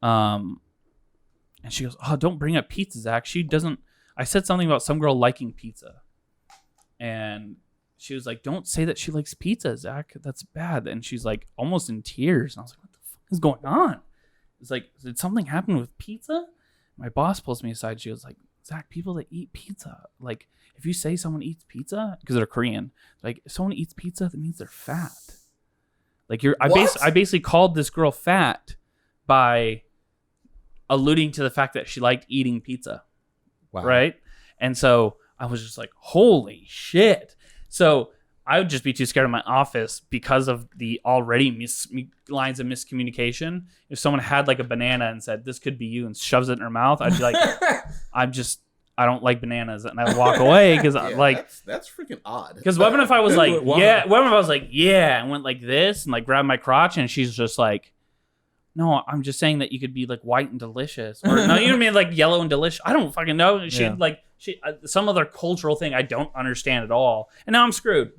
and she goes, "Oh, don't bring up pizza, Zach. She doesn't." I said something about some girl liking pizza, and she was like, "Don't say that she likes pizza, Zach. That's bad." And she's like almost in tears. And I was like, "What the fuck is going on?" it's like, did something happen with pizza? My boss pulls me aside. She was like, Zach, people that eat pizza, like if you say someone eats pizza because they're Korean, like if someone eats pizza, that means they're fat. Like I basically called this girl fat by alluding to the fact that she liked eating pizza. Wow. Right. And so I was just like, holy shit. So I would just be too scared of my office because of the already lines of miscommunication. If someone had like a banana and said, this could be you, and shoves it in her mouth, I'd be like, I don't like bananas. And I walk away because that's freaking odd. Because what if I was like, yeah, and went like this and like grabbed my crotch, and she's just like, no, I'm just saying that you could be like white and delicious. Or no, you know what I mean? Like yellow and delicious. I don't fucking know. She like some other cultural thing I don't understand at all. And now I'm screwed.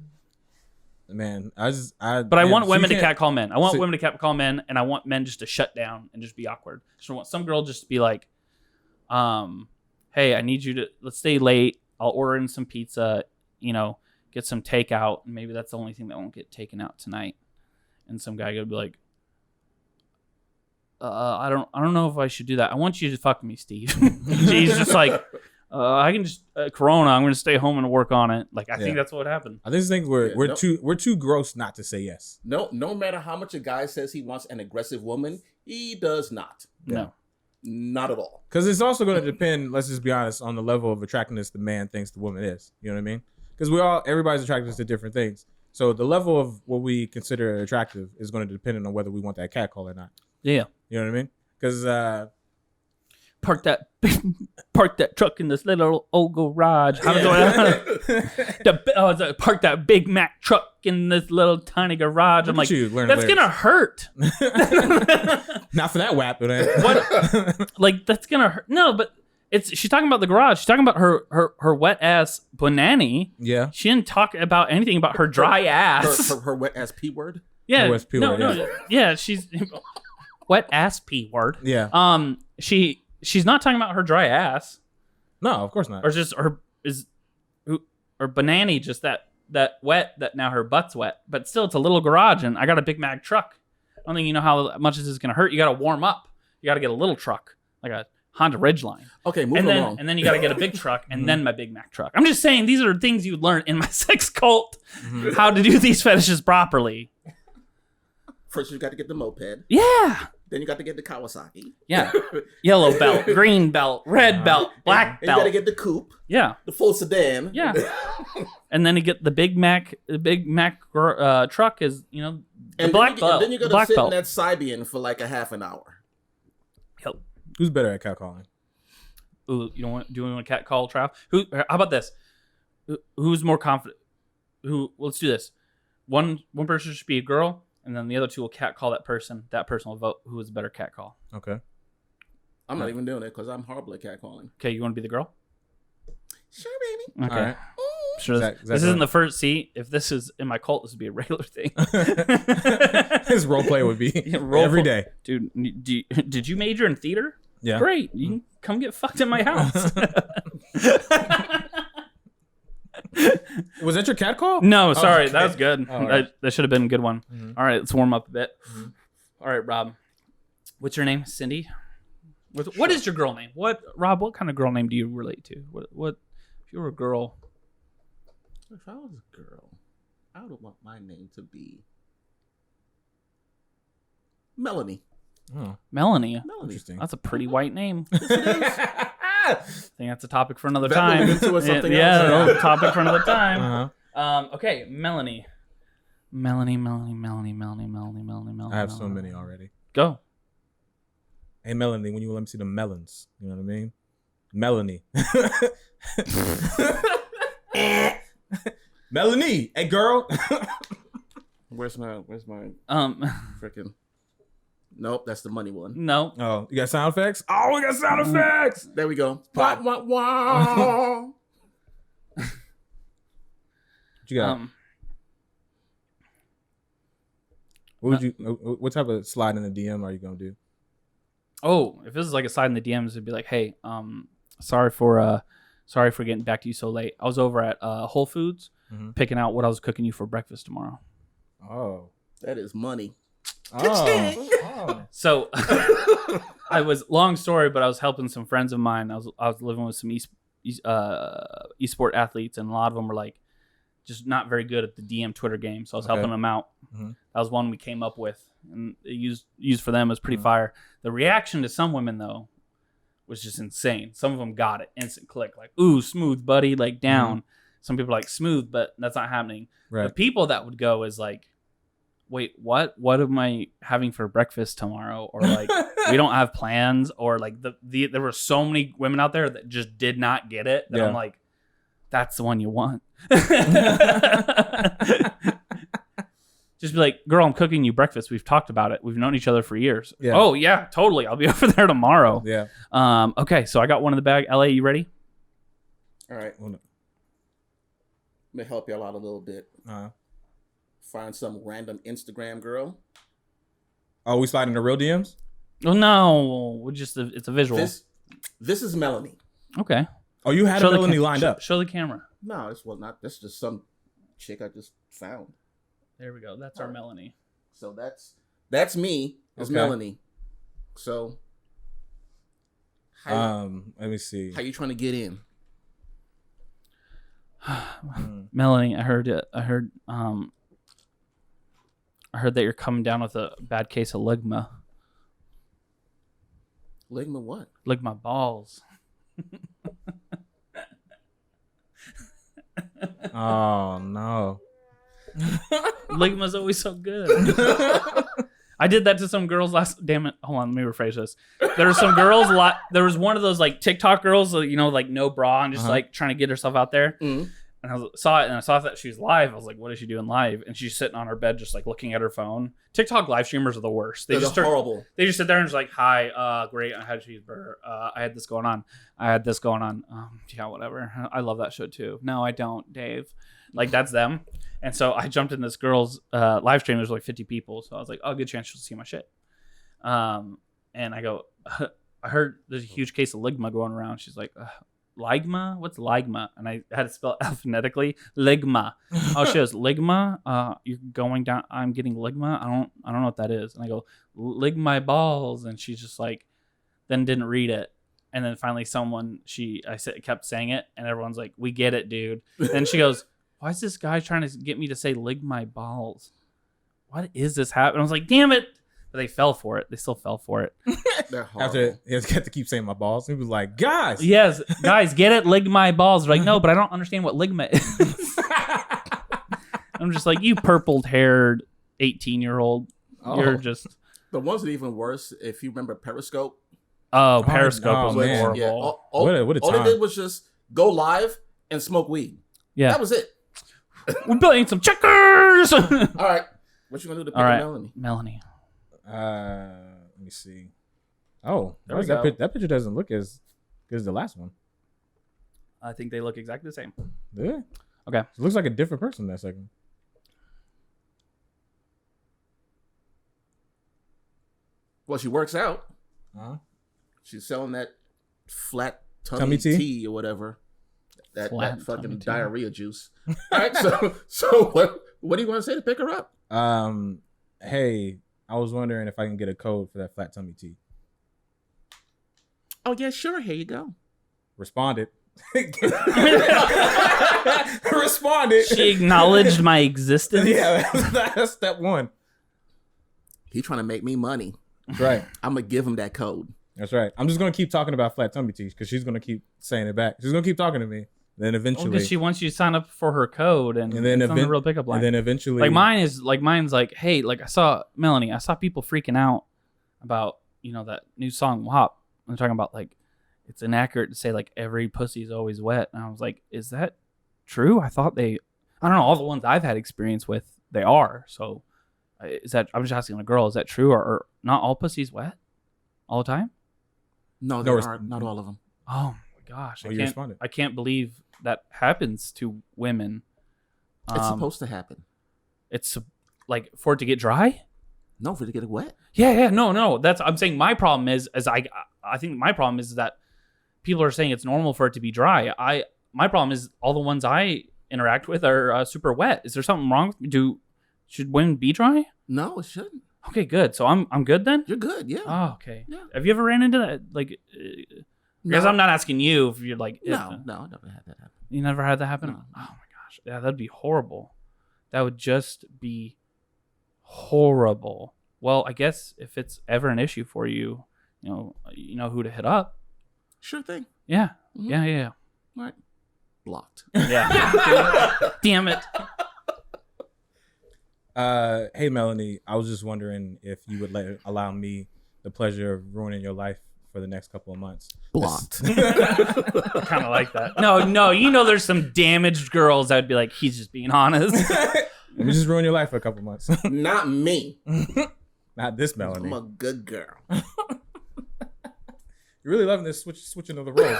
Man, But I want women to catcall men. I want women to catcall men, and I want men just to shut down and just be awkward. So I want some girl just to be like, hey, I need you to, let's stay late. I'll order in some pizza, get some takeout. And maybe that's the only thing that won't get taken out tonight. And some guy could be like, I don't know if I should do that. I want you to fuck me, Steve. He's just like, I can just Corona. I'm going to stay home and work on it. Like I think that's what happened. I just think we're too gross not to say yes. No matter how much a guy says he wants an aggressive woman, he does not. No, not at all. Because it's also going to depend. Let's just be honest on the level of attractiveness the man thinks the woman is. You know what I mean? Because everybody's attracted to different things. So the level of what we consider attractive is going to depend on whether we want that cat call or not. Yeah, you know what I mean? Because park that truck in this little old garage. Park that Big Mac truck in this little tiny garage. I'm like, that's gonna hurt. Not for that WAP, but like that's gonna hurt. No, but she's talking about the garage. She's talking about her wet ass banani. Yeah, she didn't talk about anything about her dry ass. Her wet ass P word. Yeah, yeah, she's wet ass P word. Yeah. She's not talking about her dry ass. No, of course not. Or just her banani just that wet that now her butt's wet. But still, it's a little garage, and I got a Big Mac truck. I don't think you know how much this is going to hurt. You got to warm up. You got to get a little truck, like a Honda Ridgeline. Okay, moving along. And then you got to get a big truck, and then my Big Mac truck. I'm just saying, these are things you learn in my sex cult, how to do these fetishes properly. First, you got to get the moped. Yeah. Then you got to get the Kawasaki. Yeah. Yellow belt, green belt, red belt, black belt. You got to get the coupe. Yeah. The full sedan. Yeah. And then you get the Big Mac. The Big Mac truck is, the black belt. And then you got to sit in that Sibian for like a half an hour. Yep. Who's better at catcalling? Ooh, do you want a cat call, Trav? How about this? Who's more confident? Let's do this. One person should be a girl. And then the other two will cat call that person. That person will vote who is a better cat call. Okay. I'm not even doing it because I'm horrible at cat calling. Okay, you want to be the girl? Sure, baby. Okay. All right. Sure. This isn't the first seat. If this is in my cult, this would be a regular thing. His role play would be every day. Dude, did you major in theater? Yeah. Great. You can come get fucked in my house. Was that your cat call? No, sorry. Okay. That was good. Right. That should have been a good one. Mm-hmm. All right, let's warm up a bit. Mm-hmm. All right, Rob. What's your name? Cindy? What is your girl name? Rob, what kind of girl name do you relate to? What if you were a girl? If I was a girl, I would want my name to be Melanie. Oh. Melanie. Interesting. That's a pretty white name. I think that's a topic for another time. Yeah, topic for another time. Uh-huh. Okay, Melanie. Melanie. I have so many already. Go. Hey, Melanie, when you let me see the melons, you know what I mean? Melanie. Melanie, hey girl. Where's my freaking. Nope, that's the money one. No. Oh, you got sound effects? Oh, we got sound effects. There we go. Wah, wah, wah. What you got? What type of slide in the DM are you gonna do? Oh, if this is like a slide in the DMs, it'd be like, hey, sorry for getting back to you so late. I was over at Whole Foods picking out what I was cooking you for breakfast tomorrow. Oh, that is money. So I was, long story, but I was helping some friends of mine. I was living with some esport athletes, and a lot of them were like just not very good at the DM Twitter game. So I was helping them out. Mm-hmm. That was one we came up with, and it used for them as pretty fire. The reaction to some women though was just insane. Some of them got it, instant click, like, ooh, smooth, buddy, like down. Some people are like, smooth, but that's not happening. Right. The people that would go is like, wait, what am I having for breakfast tomorrow? Or like, we don't have plans. Or like there were so many women out there that just did not get it. That I'm like, that's the one you want. Just be like, girl, I'm cooking you breakfast. We've talked about it. We've known each other for years. Yeah. Oh yeah, totally. I'll be over there tomorrow. Yeah. Okay, so I got one in the bag. LA, you ready? All right. Let me help y'all out a little bit. Find some random Instagram girl. Oh, we sliding the real DMs? Oh no, it's a visual. This is Melanie. Okay. Oh, you had Melanie lined up. Show the camera. No, this was not. This is just some chick I just found. There we go. That's our Melanie. So that's me as Melanie. So let me see. How you trying to get in? Melanie, I heard that you're coming down with a bad case of ligma. Ligma what? Ligma balls. Oh no. Ligma's always so good. I did that to some girls last. Damn it! Hold on, let me rephrase this. There were some girls. There was one of those like TikTok girls, like no bra and just like trying to get herself out there. Mm-hmm. And I saw it, and I saw that she was live. I was like, "What is she doing live?" And she's sitting on her bed, just like looking at her phone. TikTok live streamers are the worst. They're horrible. They just sit there and just like, "Hi, great. I had a cheeseburger. I had this going on. Yeah, whatever. I love that show too. No, I don't, Dave. Like that's them." And so I jumped in this girl's live stream. There's like 50 people, so I was like, "Oh, good chance she'll see my shit." And I go, "I heard there's a huge case of ligma going around." She's like, Ligma? What's ligma? And I had to spell it alphabetically. Ligma. Oh, she goes, ligma? You're going down. I'm getting ligma? I don't know what that is. And I go, lig my balls. And she's just like, then didn't read it. And then finally kept saying it. And everyone's like, we get it, dude. And she goes, why is this guy trying to get me to say lig my balls? What is this happening? I was like, damn it. But they fell for it. They still fell for it. After he had to keep saying my balls, he was like, guys. Yes, guys, get it? Lig my balls. They're like, no, but I don't understand what ligma is. I'm just like, you purpled-haired 18-year-old. Oh. You're just... The ones that are even worse, if you remember Periscope. Oh, Periscope was horrible. Yeah. All they did was just go live and smoke weed. Yeah. That was it. We're playing some checkers. All right. What you going to do to pick Melanie? Melanie. Let me see. Oh, that picture doesn't look as good as the last one. I think they look exactly the same. Yeah. Okay. It looks like a different person that second. Well, she works out. She's selling that flat tummy tea or whatever. That fucking diarrhea juice. All right. So what do you want to say to pick her up? Hey, I was wondering if I can get a code for that flat tummy tea. Oh, yeah, sure. Here you go. Responded. Responded. She acknowledged my existence. Yeah, that's step one. He trying to make me money. That's right. I'm going to give him that code. That's right. I'm just going to keep talking about flat tummy tea because she's going to keep saying it back. She's going to keep talking to me. Then eventually, because she wants you to sign up for her code, and then it's not a real pickup line. And then eventually, mine's like, hey, like I saw people freaking out about that new song WAP. I'm talking about like it's inaccurate to say like every pussy's always wet, and I was like, is that true? I thought I don't know, all the ones I've had experience with, they are. So is that? I'm just asking a girl, is that true, or not all pussy's wet all the time? No, there are not all of them. Oh my gosh, I can't believe that happens to women. It's supposed to happen. It's like for it to get dry? No, for it to get wet. Yeah. No. I'm saying my problem is I think my problem is that people are saying it's normal for it to be dry. My problem is all the ones I interact with are super wet. Is there something wrong? Should women be dry? No, it shouldn't. Okay, good. So I'm good then? You're good, yeah. Oh, okay. Yeah. Have you ever ran into that? Like, because I'm not asking you if you're like... No, I never had that happen. You never had that happen? No. Oh, my gosh. Yeah, that'd be horrible. That would just be horrible. Well, I guess if it's ever an issue for you, you know who to hit up. Sure thing. Yeah. Mm-hmm. Yeah. All right. Blocked. Yeah. Damn it. Hey, Melanie, I was just wondering if you would allow me the pleasure of ruining your life for the next couple of months. Blocked. Kind of like that. No, there's some damaged girls that would be like, he's just being honest. Let me just ruin your life for a couple of months. Not me. Not this Melanie. I'm a good girl. You're really loving this switching of the roles.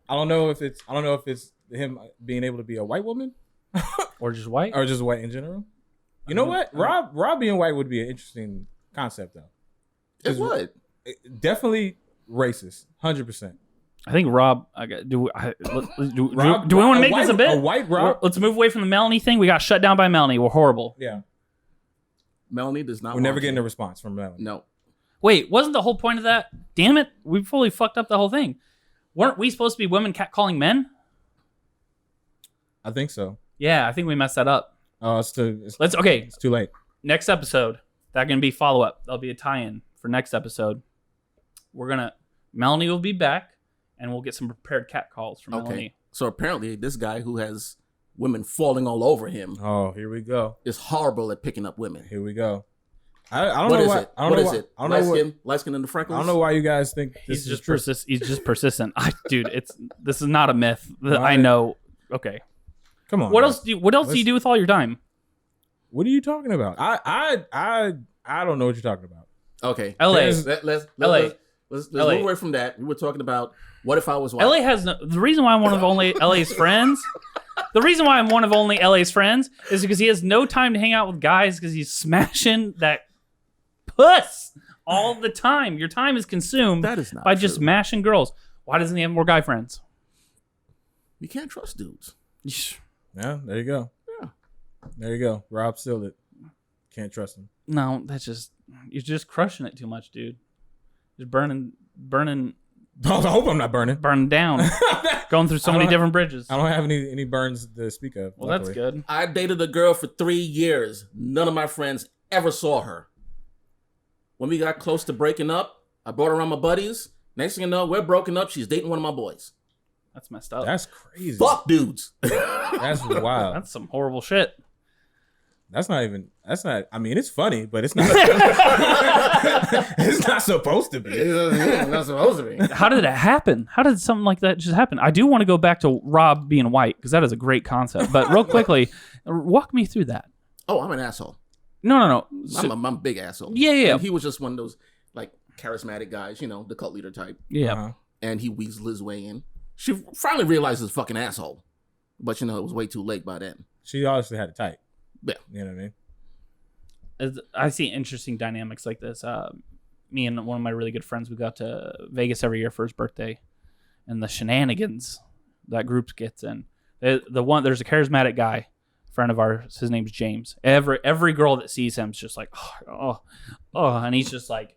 I don't know if it's him being able to be a white woman, or just white, or just white in general. You know what? Rob being white would be an interesting concept, though. It would. Definitely racist, 100%. I think Rob. Do we want to make this a bit? A white Rob. Let's move away from the Melanie thing. We got shut down by Melanie. We're horrible. Yeah. Melanie does not. We're never getting a response from Melanie. No. Wait, wasn't the whole point of that? Damn it, we fully fucked up the whole thing. Weren't we supposed to be women catcalling men? I think so. Yeah, I think we messed that up. Oh, it's too late. Next episode, that's gonna be follow up. That'll be a tie-in for next episode. Melanie will be back, and we'll get some prepared cat calls from Melanie. So apparently, this guy who has women falling all over him. Oh, here we go. Is horrible at picking up women. Here we go. I don't know why. What is it? Light skin and the freckles. I don't know why you guys think he's just persistent. He's just persistent. Dude, this is not a myth. Right. I know. Okay. Come on. What else do you do with all your time? What are you talking about? I don't know what you're talking about. Okay. LA. Let's move away from that. We were talking about what if I was white. LA has the reason why I'm one of only LA's friends. The reason why I'm one of only LA's friends is because he has no time to hang out with guys because he's smashing that puss all the time. Your time is consumed by just smashing girls. Why doesn't he have more guy friends? You can't trust dudes. Yeah, there you go. Yeah. There you go. Rob sealed it. Can't trust him. No, you're just crushing it too much, dude. Just burning. I hope I'm not burning. Burning down. Going through so many different bridges. I don't have any burns to speak of. Well, luckily. That's good. I dated a girl for 3 years. None of my friends ever saw her. When we got close to breaking up, I brought her around my buddies. Next thing you know, we're broken up. She's dating one of my boys. That's messed up. That's crazy. Fuck dudes. That's wild. That's some horrible shit. I mean, it's funny, but it's not. It's not supposed to be. It's not supposed to be. How did it happen? How did something like that just happen? I do want to go back to Rob being white because that is a great concept. But real quickly, walk me through that. Oh, I'm an asshole. No. I'm a big asshole. Yeah. And he was just one of those like charismatic guys, the cult leader type. Yeah. Uh-huh. And he weaseled his way in. She finally realized he was a fucking asshole. But, it was way too late by then. She obviously had it tight. Yeah. You know what I mean? I see interesting dynamics like this. Me and one of my really good friends, we got to Vegas every year for his birthday. And the shenanigans that group gets in. There's a charismatic guy, friend of ours, his name's James. Every girl that sees him is just like, oh. And he's just like,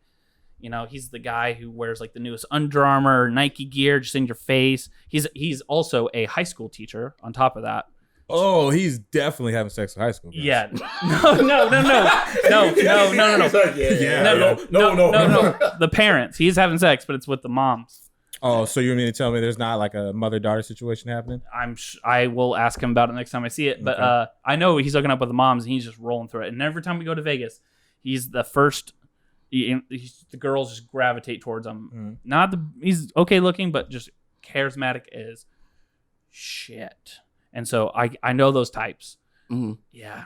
he's the guy who wears like the newest Under Armour, Nike gear, just in your face. He's also a high school teacher on top of that. Oh, he's definitely having sex with high school guys. Yeah. No. The parents. He's having sex, but it's with the moms. Oh, so you mean to tell me there's not like a mother-daughter situation happening? I will ask him about it next time I see it. But okay. I know he's hooking up with the moms, and he's just rolling through it. And every time we go to Vegas, he's the first. The girls just gravitate towards him. He's okay looking, but just charismatic as shit. And so I know those types. Mm-hmm. Yeah.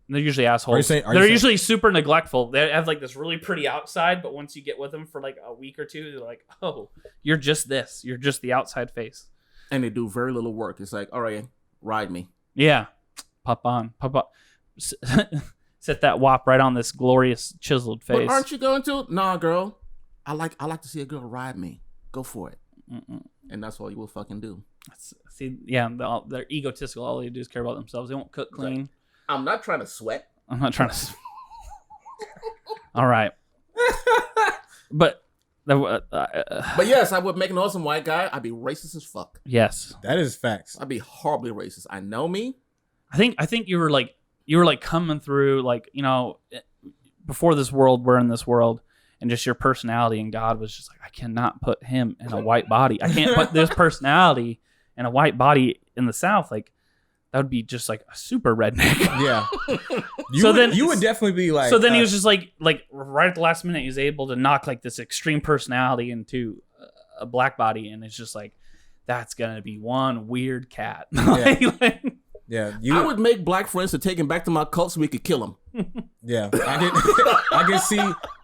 They're usually assholes. They're usually super neglectful. They have like this really pretty outside, but once you get with them for like a week or two, they're like, oh, you're just this. You're just the outside face. And they do very little work. It's like, all right, ride me. Yeah. Pop on. Set that wop right on this glorious chiseled face. But aren't you going to? Nah, girl. I like to see a girl ride me. Go for it. Mm-mm. And that's all you will fucking do. See, yeah, they're egotistical. All they do is care about themselves. They won't cook clean. I'm not trying to sweat. I'm not trying to. All right. But yes, I would make an awesome white guy. I'd be racist as fuck. Yes. That is facts. I'd be horribly racist. I know me. I think you were like coming through, like, you know, before this world, we're in this world, and just your personality, and God was just like, I cannot put him in a white body. I can't put this personality in a white body in the South. Like, that would be just like a super redneck. Yeah. You would definitely be like. So then he was just like right at the last minute, he was able to knock like this extreme personality into a black body, and it's just like, that's gonna be one weird cat. Yeah. Yeah, I would make black friends to take him back to my cult so we could kill him. Yeah, I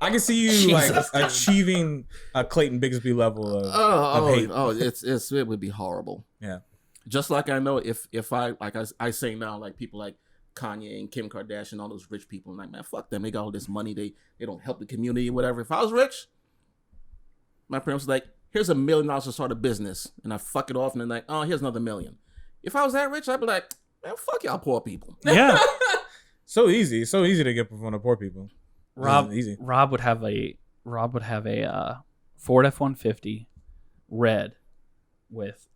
can see you Jesus like achieving a Clayton Bigsby level of hate. It would be horrible. Yeah, just like I know if I like I say now, like people like Kanye and Kim Kardashian, all those rich people, I'm like, man, fuck them. They got all this money. They don't help the community or whatever. If I was rich, my parents was like, here's $1 million to start a business, and I fuck it off, and then like, oh, here's another $1 million. If I was that rich, I'd be like, man, fuck y'all poor people. Yeah. So easy to get from the poor people. Rob would have a Ford F-150 red with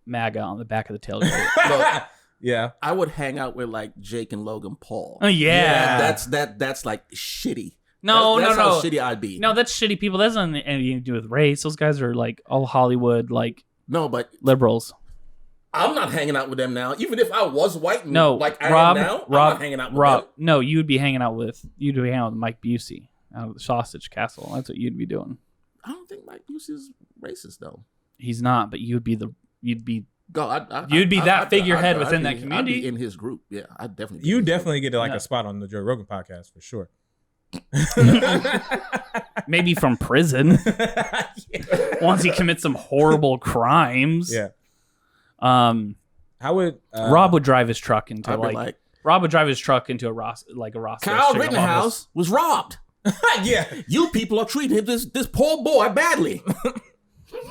MAGA on the back of the tailgate. Yeah. I would hang out with like Jake and Logan Paul. Oh yeah. That's like shitty. No, that's how shitty I'd be. No, that's shitty people. That doesn't have anything to do with race. Those guys are like all Hollywood, like but liberals. I'm not hanging out with them now. Even if I was white, like I am now, I'm not hanging out with them. No, you'd be hanging out with Mike Busey out of the Sausage Castle. That's what you'd be doing. I don't think Mike Busey is racist though. He's not, but you'd be that figurehead within that community. I'd be in his group. Yeah, I'd definitely. You definitely get like a spot on the Joe Rogan podcast for sure. Maybe from prison. Once he commits some horrible crimes. Yeah. How would Rob would drive his truck into Rob would drive his truck into a Ross Kyle Rittenhouse was robbed. Yeah, you people are treating this poor boy badly.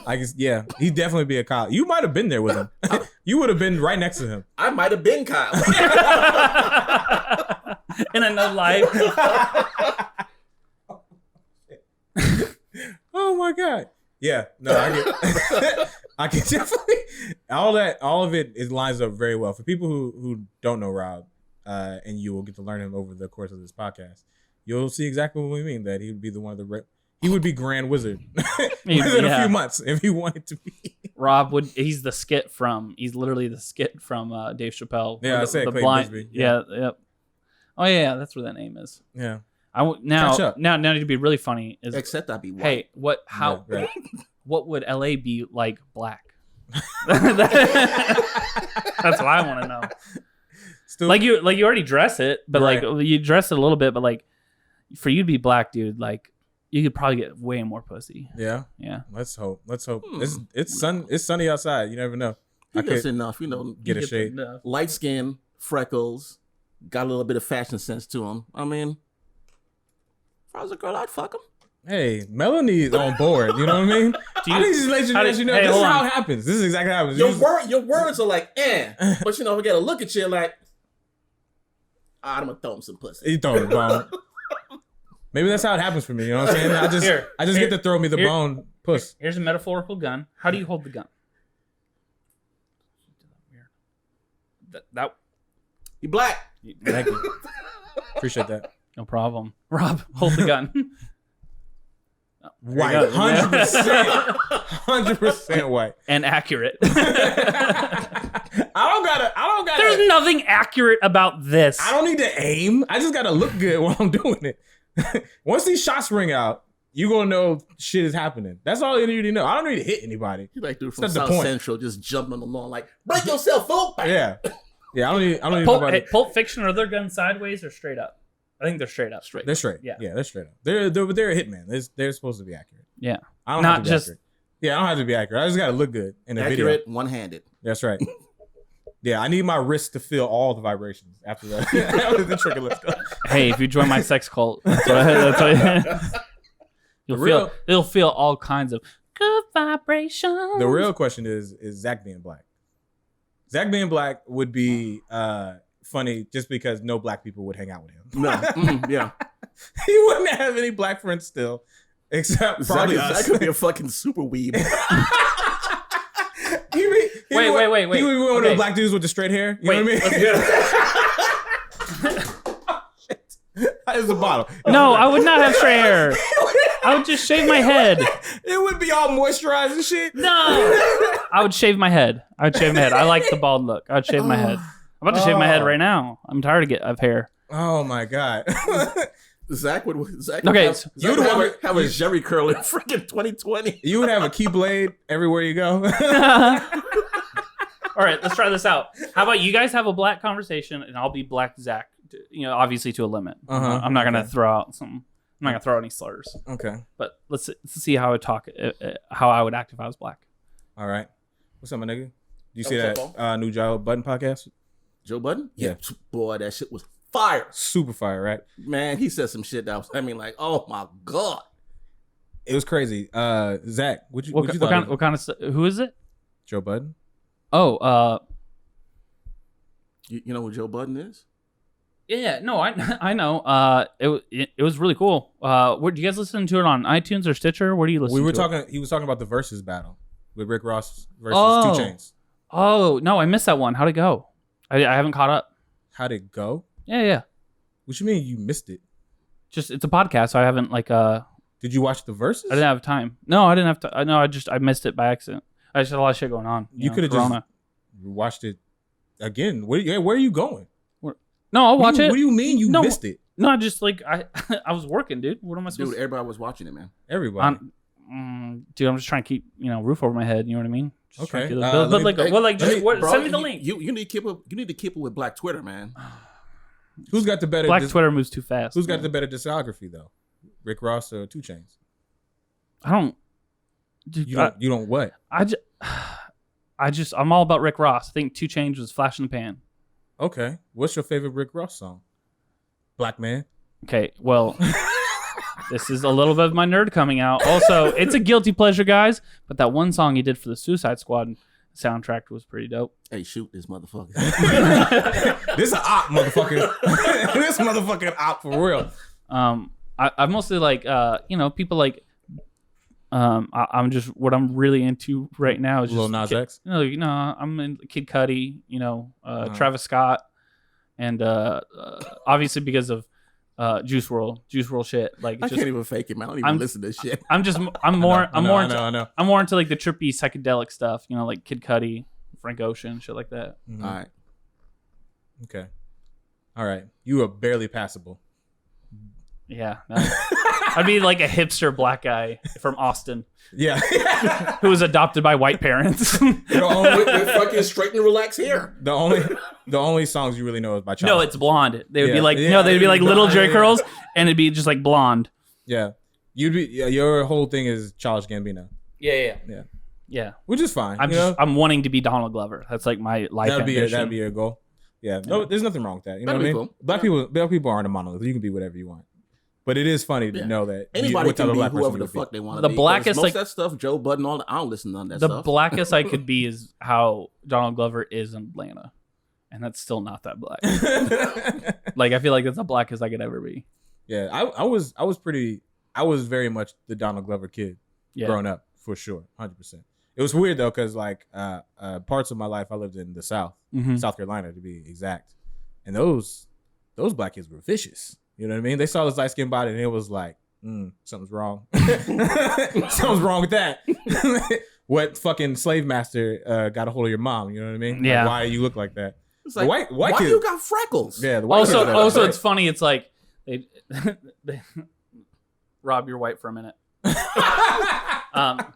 I guess he'd definitely be a Kyle. You might have been there with him. You would have been right next to him. I might have been Kyle in another life. Oh my god. Yeah, no, I can definitely all of it lines up very well for people who don't know Rob, and you will get to learn him over the course of this podcast. You'll see exactly what we mean. That he would be the one of the he would be Grand Wizard within a few months if he wanted to be. Rob would. He's literally the skit from Dave Chappelle. Yeah, I said the Clayton blind. Bigsby. Yeah. Yep. Oh yeah, that's where that name is. Yeah. Now to be really funny is except I'd be white. Hey, what would LA be like black? That's what I want to know. Still, like you already dress it, but like you dress it a little bit, but like for you to be black, dude, like you could probably get way more pussy. Yeah. Let's hope. It's sunny outside. You never know. That's enough. Get a shade. Light skin, freckles, got a little bit of fashion sense to him. I mean, if I was a girl, I'd fuck him. Hey, Melanie's on board. You know what I mean? I need to let you know. Hey, this is how it happens. This is exactly how it happens. Your words are like, but we gotta look at you like, I'm gonna throw him some pussy. He throw the bone. Maybe that's how it happens for me. You know what I'm saying? I just get to throw me the bone puss. Here's a metaphorical gun. How do you hold the gun? That you black. Thank you. Appreciate that. No problem. Rob, hold the gun. White, 100%, 100% white, and accurate. I don't gotta. There's nothing accurate about this. I don't need to aim. I just gotta look good while I'm doing it. Once these shots ring out, you gonna know shit is happening. That's all you need to know. I don't need to hit anybody. You like dude from South Central just jumping on the lawn like, break yourself, fool. Yeah. I don't need nobody. Pulp Fiction, are their guns sideways or straight up? I think they're straight up. They're straight. Yeah, they're straight up. They're a hitman. They're supposed to be accurate. Yeah. I don't have to be accurate. Yeah, I don't have to be accurate. I just gotta look good in the video. Accurate, one-handed. That's right. Yeah, I need my wrist to feel all the vibrations after that. The trigger lift. Hey, if you join my sex cult, you'll feel all kinds of good vibrations. The real question is Zach being black? Zach being black would be funny just because no black people would hang out with him. No, yeah. He wouldn't have any black friends still, except probably us. That could be a fucking super weeb. Wait. He would be one of the black dudes with the straight hair. You know what I mean? It's a bottle. No, I would not have straight hair. I would just shave my head. It would be all moisturized and shit. No, I would shave my head. I like the bald look. I would shave my head. I'm about to shave my head right now. I'm tired of hair. Oh my god. Zach would okay, have a Jerry curl in freaking 2020. You would have a keyblade everywhere you go. All right, let's try this out. How about you guys have a black conversation and I'll be black Zach? Obviously to a limit. I'm not gonna throw out some. I'm not gonna throw any slurs. Okay. But let's see how I would talk. How I would act if I was black. All right. What's up, my nigga? Do you see that new Joe Budden podcast? Joe Budden? Yeah. Boy, that shit was fire. Super fire, right? Man, he said some shit that was, oh my God. It was crazy. Zach, what you thought? What kind of who is it? Joe Budden. Oh, you know who Joe Budden is? Yeah, no, I know. It was really cool. Where do you guys listen to it on iTunes or Stitcher? Where do you listen? He was talking about the versus battle with Rick Ross versus 2 Chainz. Oh no, I missed that one. How'd it go? I haven't caught up. How'd it go? Yeah. What you mean you missed it? Just it's a podcast, so I haven't Did you watch the verses? I didn't have time. No, I didn't have to. No, I missed it by accident. I just had a lot of shit going on. You could have just watched it again. Where are you going? No, I'll watch it. What do you mean you missed it? No, just I was working, dude. What am I supposed to do? Everybody was watching it, man. Everybody. Dude, I'm just trying to keep, roof over my head. You know what I mean? Just okay. Send me the link. You need to keep it with Black Twitter, man. Who's got the better? Black Twitter moves too fast. Who's got the better discography though? Rick Ross or 2 Chainz? I don't. Dude, you don't what? I'm all about Rick Ross. I think 2 Chainz was flash in the pan. Okay. What's your favorite Rick Ross song? Black Man. Okay, well, this is a little bit of my nerd coming out. Also, it's a guilty pleasure, guys, but that one song he did for the Suicide Squad soundtrack was pretty dope. Hey, shoot this motherfucker. This is an op, motherfucker. This motherfucking op for real. I mostly like, people like, I'm just, what I'm really into right now is Lil Nas X? I'm in Kid Cudi, Travis Scott, and obviously because of Juice WRLD shit. Like, I can't even fake it, man. I don't even listen to this shit. I'm more into like the trippy psychedelic stuff, like Kid Cudi, Frank Ocean, shit like that. Mm-hmm. All right. Okay. All right. You are barely passable. Yeah. I'd be like a hipster black guy from Austin. Yeah. Who was adopted by white parents. With fucking straight and relaxed hair. The only songs you really know is by Chadwick. No, it's Blonde. They would be like, they'd be like little J curls, and it'd be just like Blonde. Yeah. Your whole thing is Childish Gambino. Yeah. Which is fine. I'm wanting to be Donald Glover. That's like my life ambition. That'd be your goal. Yeah. No, there's nothing wrong with that. You know what I mean? Cool. Black people aren't a monolith. You can be whatever you want. But it is funny to know that anybody can be whoever the fuck they want to be. The blackest, most of that stuff, Joe Budden, I don't listen to none of that stuff. The blackest I could be is how Donald Glover is in Atlanta, and that's still not that black. Like, I feel like that's the blackest I could ever be. Yeah, I was very much the Donald Glover kid growing up, for sure, 100%. It was weird though, because like parts of my life I lived in the South, South Carolina to be exact, and those black kids were vicious. You know what I mean? They saw this light-skinned body and it was like, something's wrong. Something's wrong with that. What fucking slave master got a hold of your mom? You know what I mean? Yeah. Like, why you look like that? It's like, why kid, you got freckles? Yeah. The white also, it's funny. It's like, they Rob, you're white for a minute. All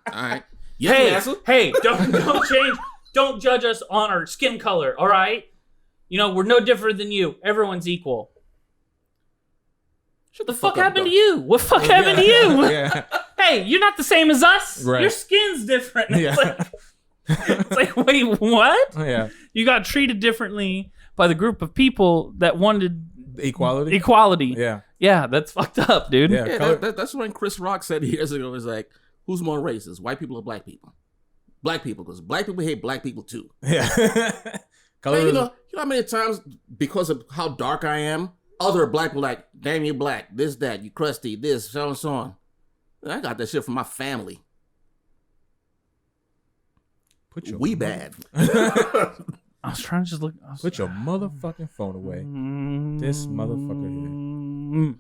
right. Hey, don't change. Don't judge us on our skin color, all right? We're no different than you. Everyone's equal. What the fuck happened to you? What fuck happened to you? Yeah. Hey, you're not the same as us. Right. Your skin's different. It's like, wait, what? Yeah. You got treated differently by the group of people that wanted equality. Yeah. Yeah, that's fucked up, dude. Yeah, that's when Chris Rock said years ago, was like, who's more racist, white people or black people? Black people, because black people hate black people too. Yeah. Color. Hey, you know how many times because of how dark I am, other black people like, damn, you black, this, that, you crusty, this, so and so on. I got that shit from my family. We bad. I was trying to just look. Put your motherfucking phone away. This motherfucker here.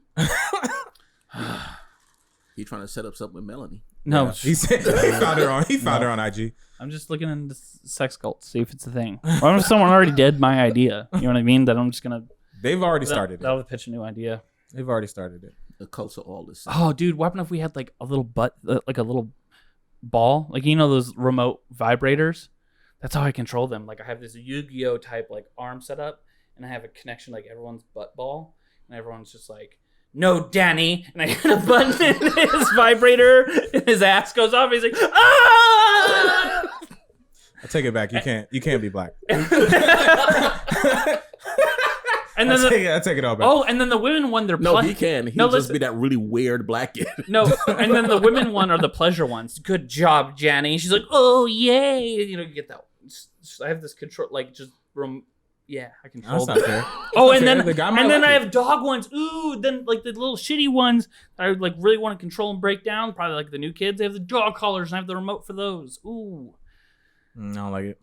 He trying to set up something with Melanie. No, yeah. He found her on. He found her on IG. I'm just looking into sex cults, see if it's a thing. Or if someone already did my idea. You know what I mean? That I'm just gonna. They've already started it. That would pitch a new idea. They've already started it. The cults are all this. Oh, dude, what happened if we had like a little butt, like a little ball, like you know those remote vibrators? That's how I control them. Like I have this Yu-Gi-Oh type like arm set up, and I have a connection like everyone's butt ball, and everyone's just like, "No, Danny," and I hit a button, and his vibrator, and his ass goes off. And he's like, "Ah!" I take it back. You can't be black. And then I take it all back. Oh, and then the women one, they're he can. He'll just be that really weird black kid. No, and then the women one are the pleasure ones. Good job, Janny. She's like, oh yay, you know, you get that. I have this control, like just yeah, I control. That's not fair. Oh, and then I have dog ones. Ooh, then like the little shitty ones that I like really want to control and break down. Probably like the new kids. They have the dog collars and I have the remote for those. Ooh, I don't like it.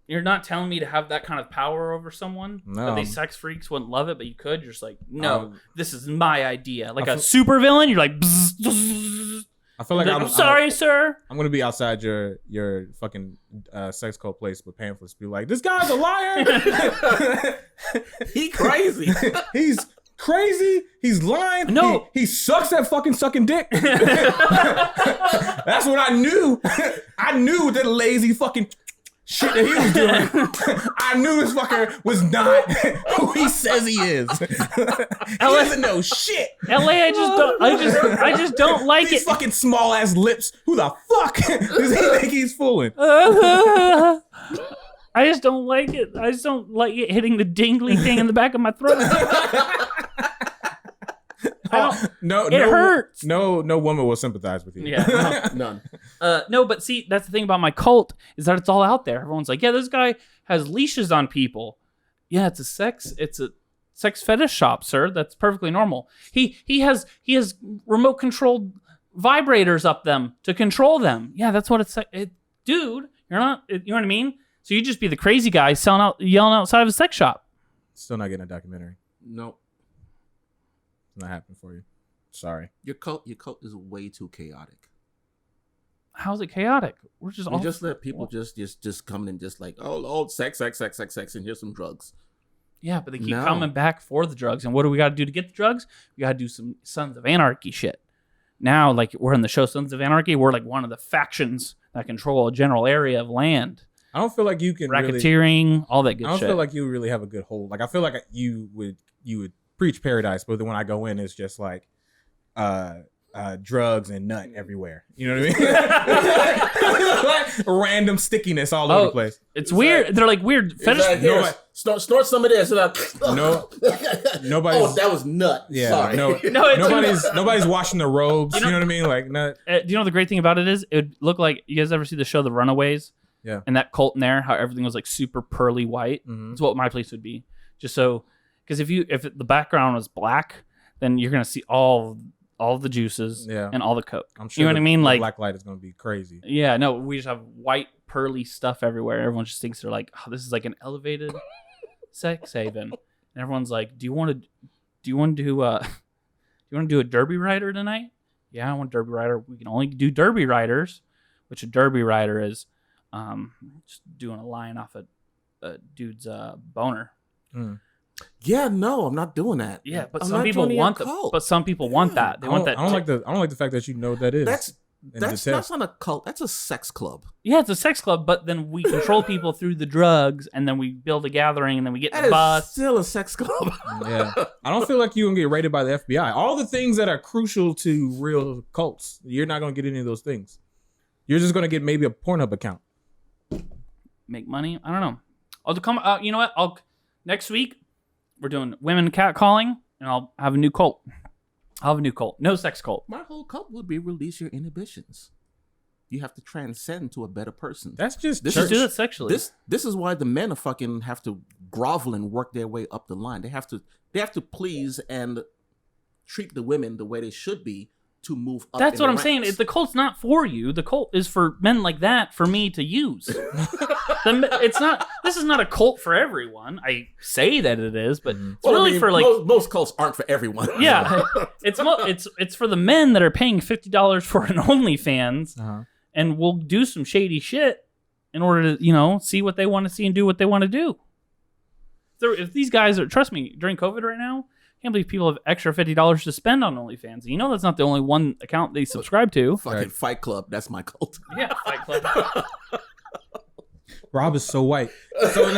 You're not telling me to have that kind of power over someone? No. That these sex freaks wouldn't love it, but you could? You're just like, no, this is my idea. Like a super villain, you're like, bzz, bzz. I feel like I'm sorry, sir. I'm going to be outside your fucking sex cult place with pamphlets. Be like, this guy's a liar. He crazy. He's crazy. He's lying. No. He sucks at fucking sucking dick. That's what I knew. I knew that lazy fucking shit that he was doing. I knew this fucker was not who he says he is. He doesn't know shit. LA, I just don't like These it. fucking small ass lips. Who the fuck does he think he's fooling? I just don't like it. I just don't like it hitting the dingly thing in the back of my throat. It hurts. No woman will sympathize with you. Yeah, none. No, but see, that's the thing about my cult is that it's all out there. Everyone's like, yeah, this guy has leashes on people. Yeah, it's a sex fetish shop, sir. That's perfectly normal. He has remote controlled vibrators up them to control them. Yeah, that's what it's like. Dude, you're not. You know what I mean? So you just be the crazy guy yelling outside of a sex shop. Still not getting a documentary. Nope. It's not happening for you. Sorry. Your cult is way too chaotic. How's it chaotic? We're just just let people just come in and just like, oh, sex, and here's some drugs. Yeah, but they keep coming back for the drugs. And what do we got to do to get the drugs? We got to do some Sons of Anarchy shit. Now, like we're in the show Sons of Anarchy, we're like one of the factions that control a general area of land. I don't feel like you can racketeering, all that good shit. I don't feel like you really have a good hold. Like I feel like you would preach paradise, but then when I go in, it's just like drugs and nut everywhere. You know what I mean? Like random stickiness all over the place. It's weird. They're like weird fetish. Like, snort some of this. Nobody. Oh, that was nut. Yeah. Sorry. Nobody's washing their robes. You know what I mean? Like nut. Do you know the great thing about it is? It would look like, you guys ever see the show The Runaways? Yeah. And that cult in there, how everything was like super pearly white. Mm-hmm. That's what my place would be. Just so, because if the background was black, then you're gonna see all the juices and all the coke. I'm sure. You know what I mean? Like black light is gonna be crazy. Yeah. No, we just have white pearly stuff everywhere. Everyone just thinks they're like, oh, this is like an elevated sex haven. And everyone's like, do you want to do a derby rider tonight? Yeah, I want a derby rider. We can only do derby riders, which a derby rider is just doing a line off a dude's boner. Yeah, no, I'm not doing that. Yeah, but some people want that. But some people want that. They want that. I don't like the fact that you know what that is. That's not a cult. That's a sex club. Yeah, it's a sex club, but then we control people through the drugs, and then we build a gathering, and then we get the bus. It's still a sex club. Yeah, I don't feel like you can get raided by the FBI. All the things that are crucial to real cults, you're not going to get any of those things. You're just going to get maybe a Pornhub account. Make money? I don't know. I'll come. You know what? Next week we're doing women catcalling, and I'll have a new cult. I'll have a new cult. No sex cult. My whole cult would be release your inhibitions. You have to transcend to a better person. That's just Just do that sexually. This is why the men are fucking have to grovel and work their way up the line. They have to please and treat the women the way they should be to move up. That's what I'm ranks. saying. The cult's not for you. The cult is for men like that for me to use. It's not. This is not a cult for everyone. I say that it is, but it's really for like most cults aren't for everyone. Yeah, it's for the men that are paying $50 for an OnlyFans and will do some shady shit in order to see what they want to see and do what they want to do. If these guys are, trust me, during COVID right now, I can't believe people have extra $50 to spend on OnlyFans. You know that's not the only one account they subscribe to. Fucking Fight Club, that's my cult. Yeah, Fight Club. Rob is so white. So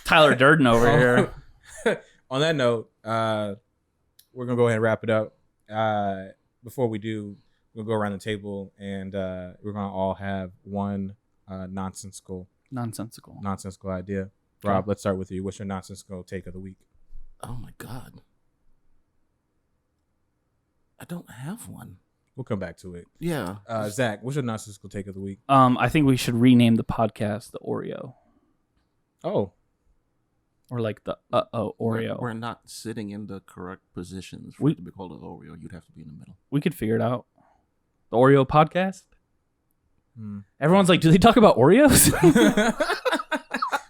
Tyler Durden over here. On that note, we're gonna go ahead and wrap it up. Before we do, we'll go around the table and we're gonna all have one nonsensical idea. Rob, let's start with you. What's your nonsensical take of the week? Oh my God. I don't have one. We'll come back to it. Yeah. Zach, what's your nonsensical take of the week? I think we should rename the podcast the Oreo. Oh. Or like the Oreo. We're not sitting in the correct positions for it to be called an Oreo. You'd have to be in the middle. We could figure it out. The Oreo podcast? Everyone's like, do they talk about Oreos?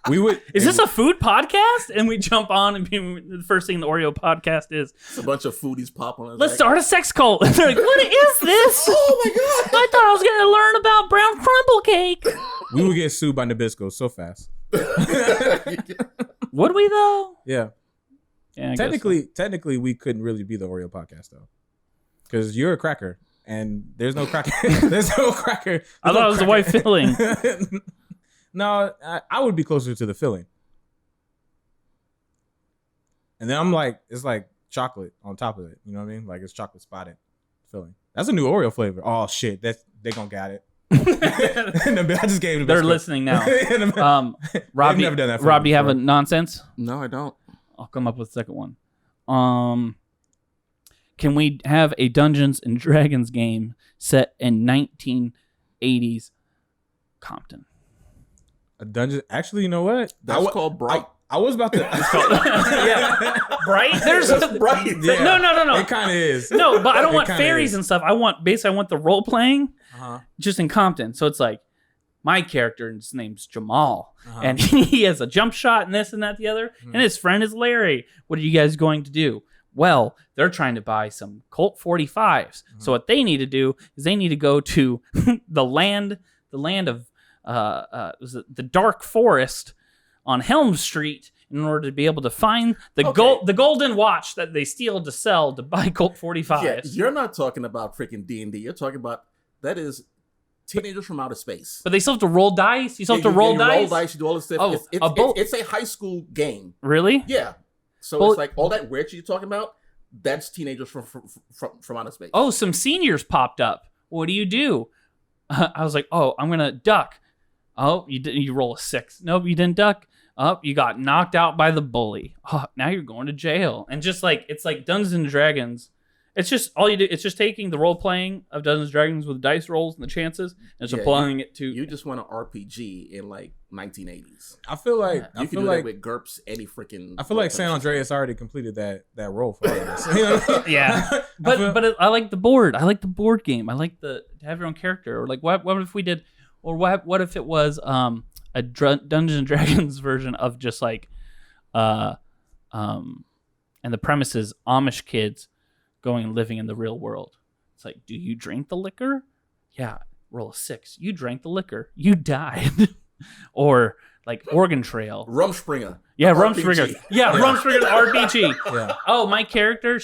We would. Is this a food podcast? And we jump on and the first thing the Oreo podcast is It's a bunch of foodies pop on. Let's start a sex cult. And they're like, what is this? Oh my God. I thought I was going to learn about brown crumble cake. We would get sued by Nabisco so fast. Would we though? Yeah. I Technically, we couldn't really be the Oreo podcast though, because you're a cracker and there's no cracker. There's no cracker. I thought it was a white filling. No, I would be closer to the filling. And then I'm like, it's like chocolate on top of it. You know what I mean? Like it's chocolate spotted filling. That's a new Oreo flavor. Oh shit, they gonna get it. I just gave it. They're listening now. Rob, never done that for Rob, me do you have before. a nonsense? No, I don't. I'll come up with the second one. Can we have a Dungeons and Dragons game set in 1980s Compton? A dungeon. Actually, you know what? That's called Bright. I was about to. Yeah, Bright. There's Bright. Yeah. No. It kind of is. No, but I don't want kinda fairies is. and stuff. I want the role playing just in Compton. So it's like my character, his name's Jamal, and he has a jump shot and this and that, the other, and his friend is Larry. What are you guys going to do? Well, they're trying to buy some Colt 45s. So what they need to do is they need to go to the land of was it the Dark Forest on Helm Street in order to be able to find the golden watch that they steal to sell to buy Colt 45s. Yeah, you're not talking about freaking D&D. You're talking about that is teenagers from outer space. But they still have to roll dice. You still have to roll dice. Roll dice. You do all this stuff. Oh, it's a high school game. Really? Yeah. So it's like all that weird shit you're talking about. That's teenagers from outer space. Oh, some seniors popped up. What do? I was like, oh, I'm gonna duck. Oh, you roll a 6. Nope, you didn't duck. Oh, you got knocked out by the bully. Oh, now you're going to jail. And just like it's like Dungeons and Dragons. It's just all you do. It's just taking the role playing of Dungeons and Dragons with the dice rolls and the chances, and just applying it to. You just want an RPG in like 1980s. I feel like you can do that with GURPS. Any freaking. I feel like San Andreas already completed that role for us. You know what I mean? Yeah, but I like the board. I like the board game. I like to have your own character. Or like what if we did, or what if it was a Dungeons and Dragons version of just like and the premise is Amish kids going and living in the real world. It's like, do you drink the liquor? Yeah, roll a 6. You drank the liquor. You died. Or like Oregon Trail. Rumspringa. Yeah, Rumspringa. Yeah, Rumspringa RPG. Yeah. Oh, my character,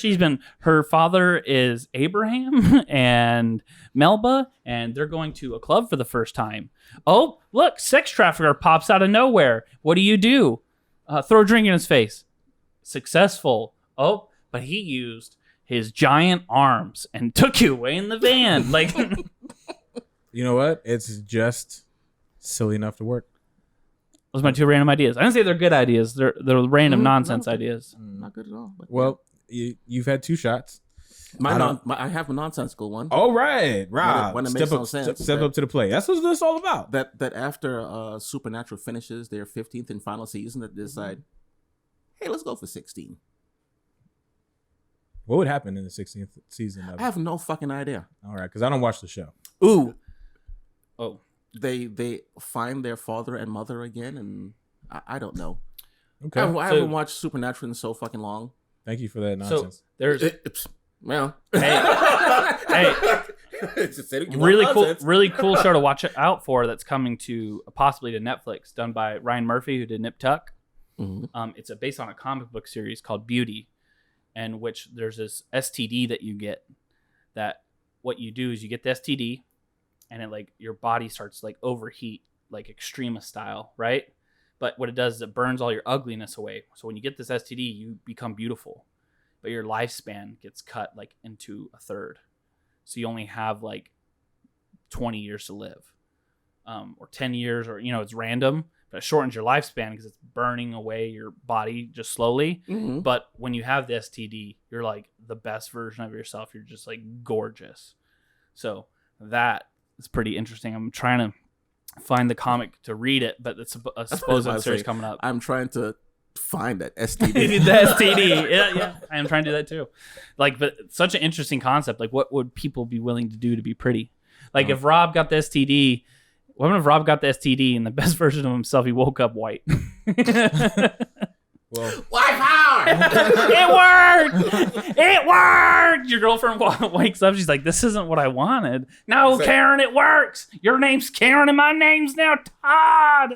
her father is Abraham and Melba, and they're going to a club for the first time. Oh, look, sex trafficker pops out of nowhere. What do? Throw a drink in his face. Successful. Oh, but he used his giant arms and took you away in the van. Like, you know what? It's just silly enough to work. Those are my 2 random ideas. I didn't say they're good ideas. They're random nonsense ideas. Not good at all. But well, you've had 2 shots. I have a nonsensical one. All right, Rob. When it makes no sense. Step up to the plate. That's what this is all about. That after Supernatural finishes their 15th and final season, that they decide, hey, let's go for 16. What would happen in the 16th season of it? I have no fucking idea. All right, because I don't watch the show. Ooh. Oh. They find their father and mother again, and I don't know. Okay. I haven't watched Supernatural in so fucking long. Thank you for that nonsense. So there's well, hey, really cool show to watch out for that's coming to possibly to Netflix, done by Ryan Murphy, who did Nip Tuck. Mm-hmm. It's based on a comic book series called Beauty, and which there's this STD that you get. That what you do is you get the STD, and it like your body starts like overheat, like Extrema style, right? But what it does is it burns all your ugliness away. So when you get this STD, you become beautiful. But your lifespan gets cut like into a third. So you only have like 20 years to live. Or 10 years, or, it's random. But it shortens your lifespan because it's burning away your body just slowly. Mm-hmm. But when you have the STD, you're like the best version of yourself. You're just like gorgeous. So that is pretty interesting. I'm trying to find the comic to read it, but it's a supposed series coming up. I'm trying to find that STD. The STD. Yeah. I am trying to do that too. Like, but such an interesting concept. Like, what would people be willing to do to be pretty? Like, if Rob got the STD, what if Rob got the STD and the best version of himself, he woke up white? Well, white power! It worked! Your girlfriend wakes up. She's like, this isn't what I wanted. No, Karen, it works. Your name's Karen and my name's now Todd.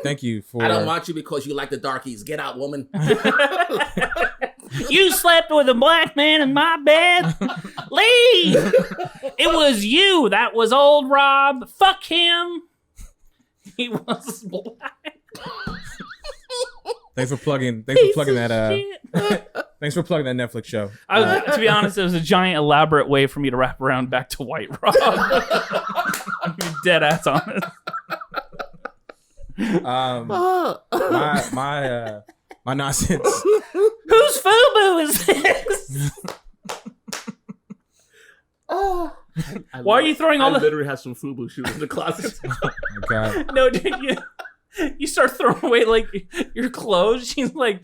Thank you for... I don't want you because you like the darkies. Get out, woman. You slept with a black man in my bed? Leave! It was you. That was old Rob. Fuck him. He was black. Thanks for plugging that. Thanks for plugging that Netflix show. To be honest, it was a giant elaborate way for me to wrap around back to White Rob. I'm dead ass honest. My nonsense. Whose FUBU is this? Why are you throwing all I literally have some FUBU shoes in the closet. Oh my God. No, dude, you start throwing away like your clothes. She's like,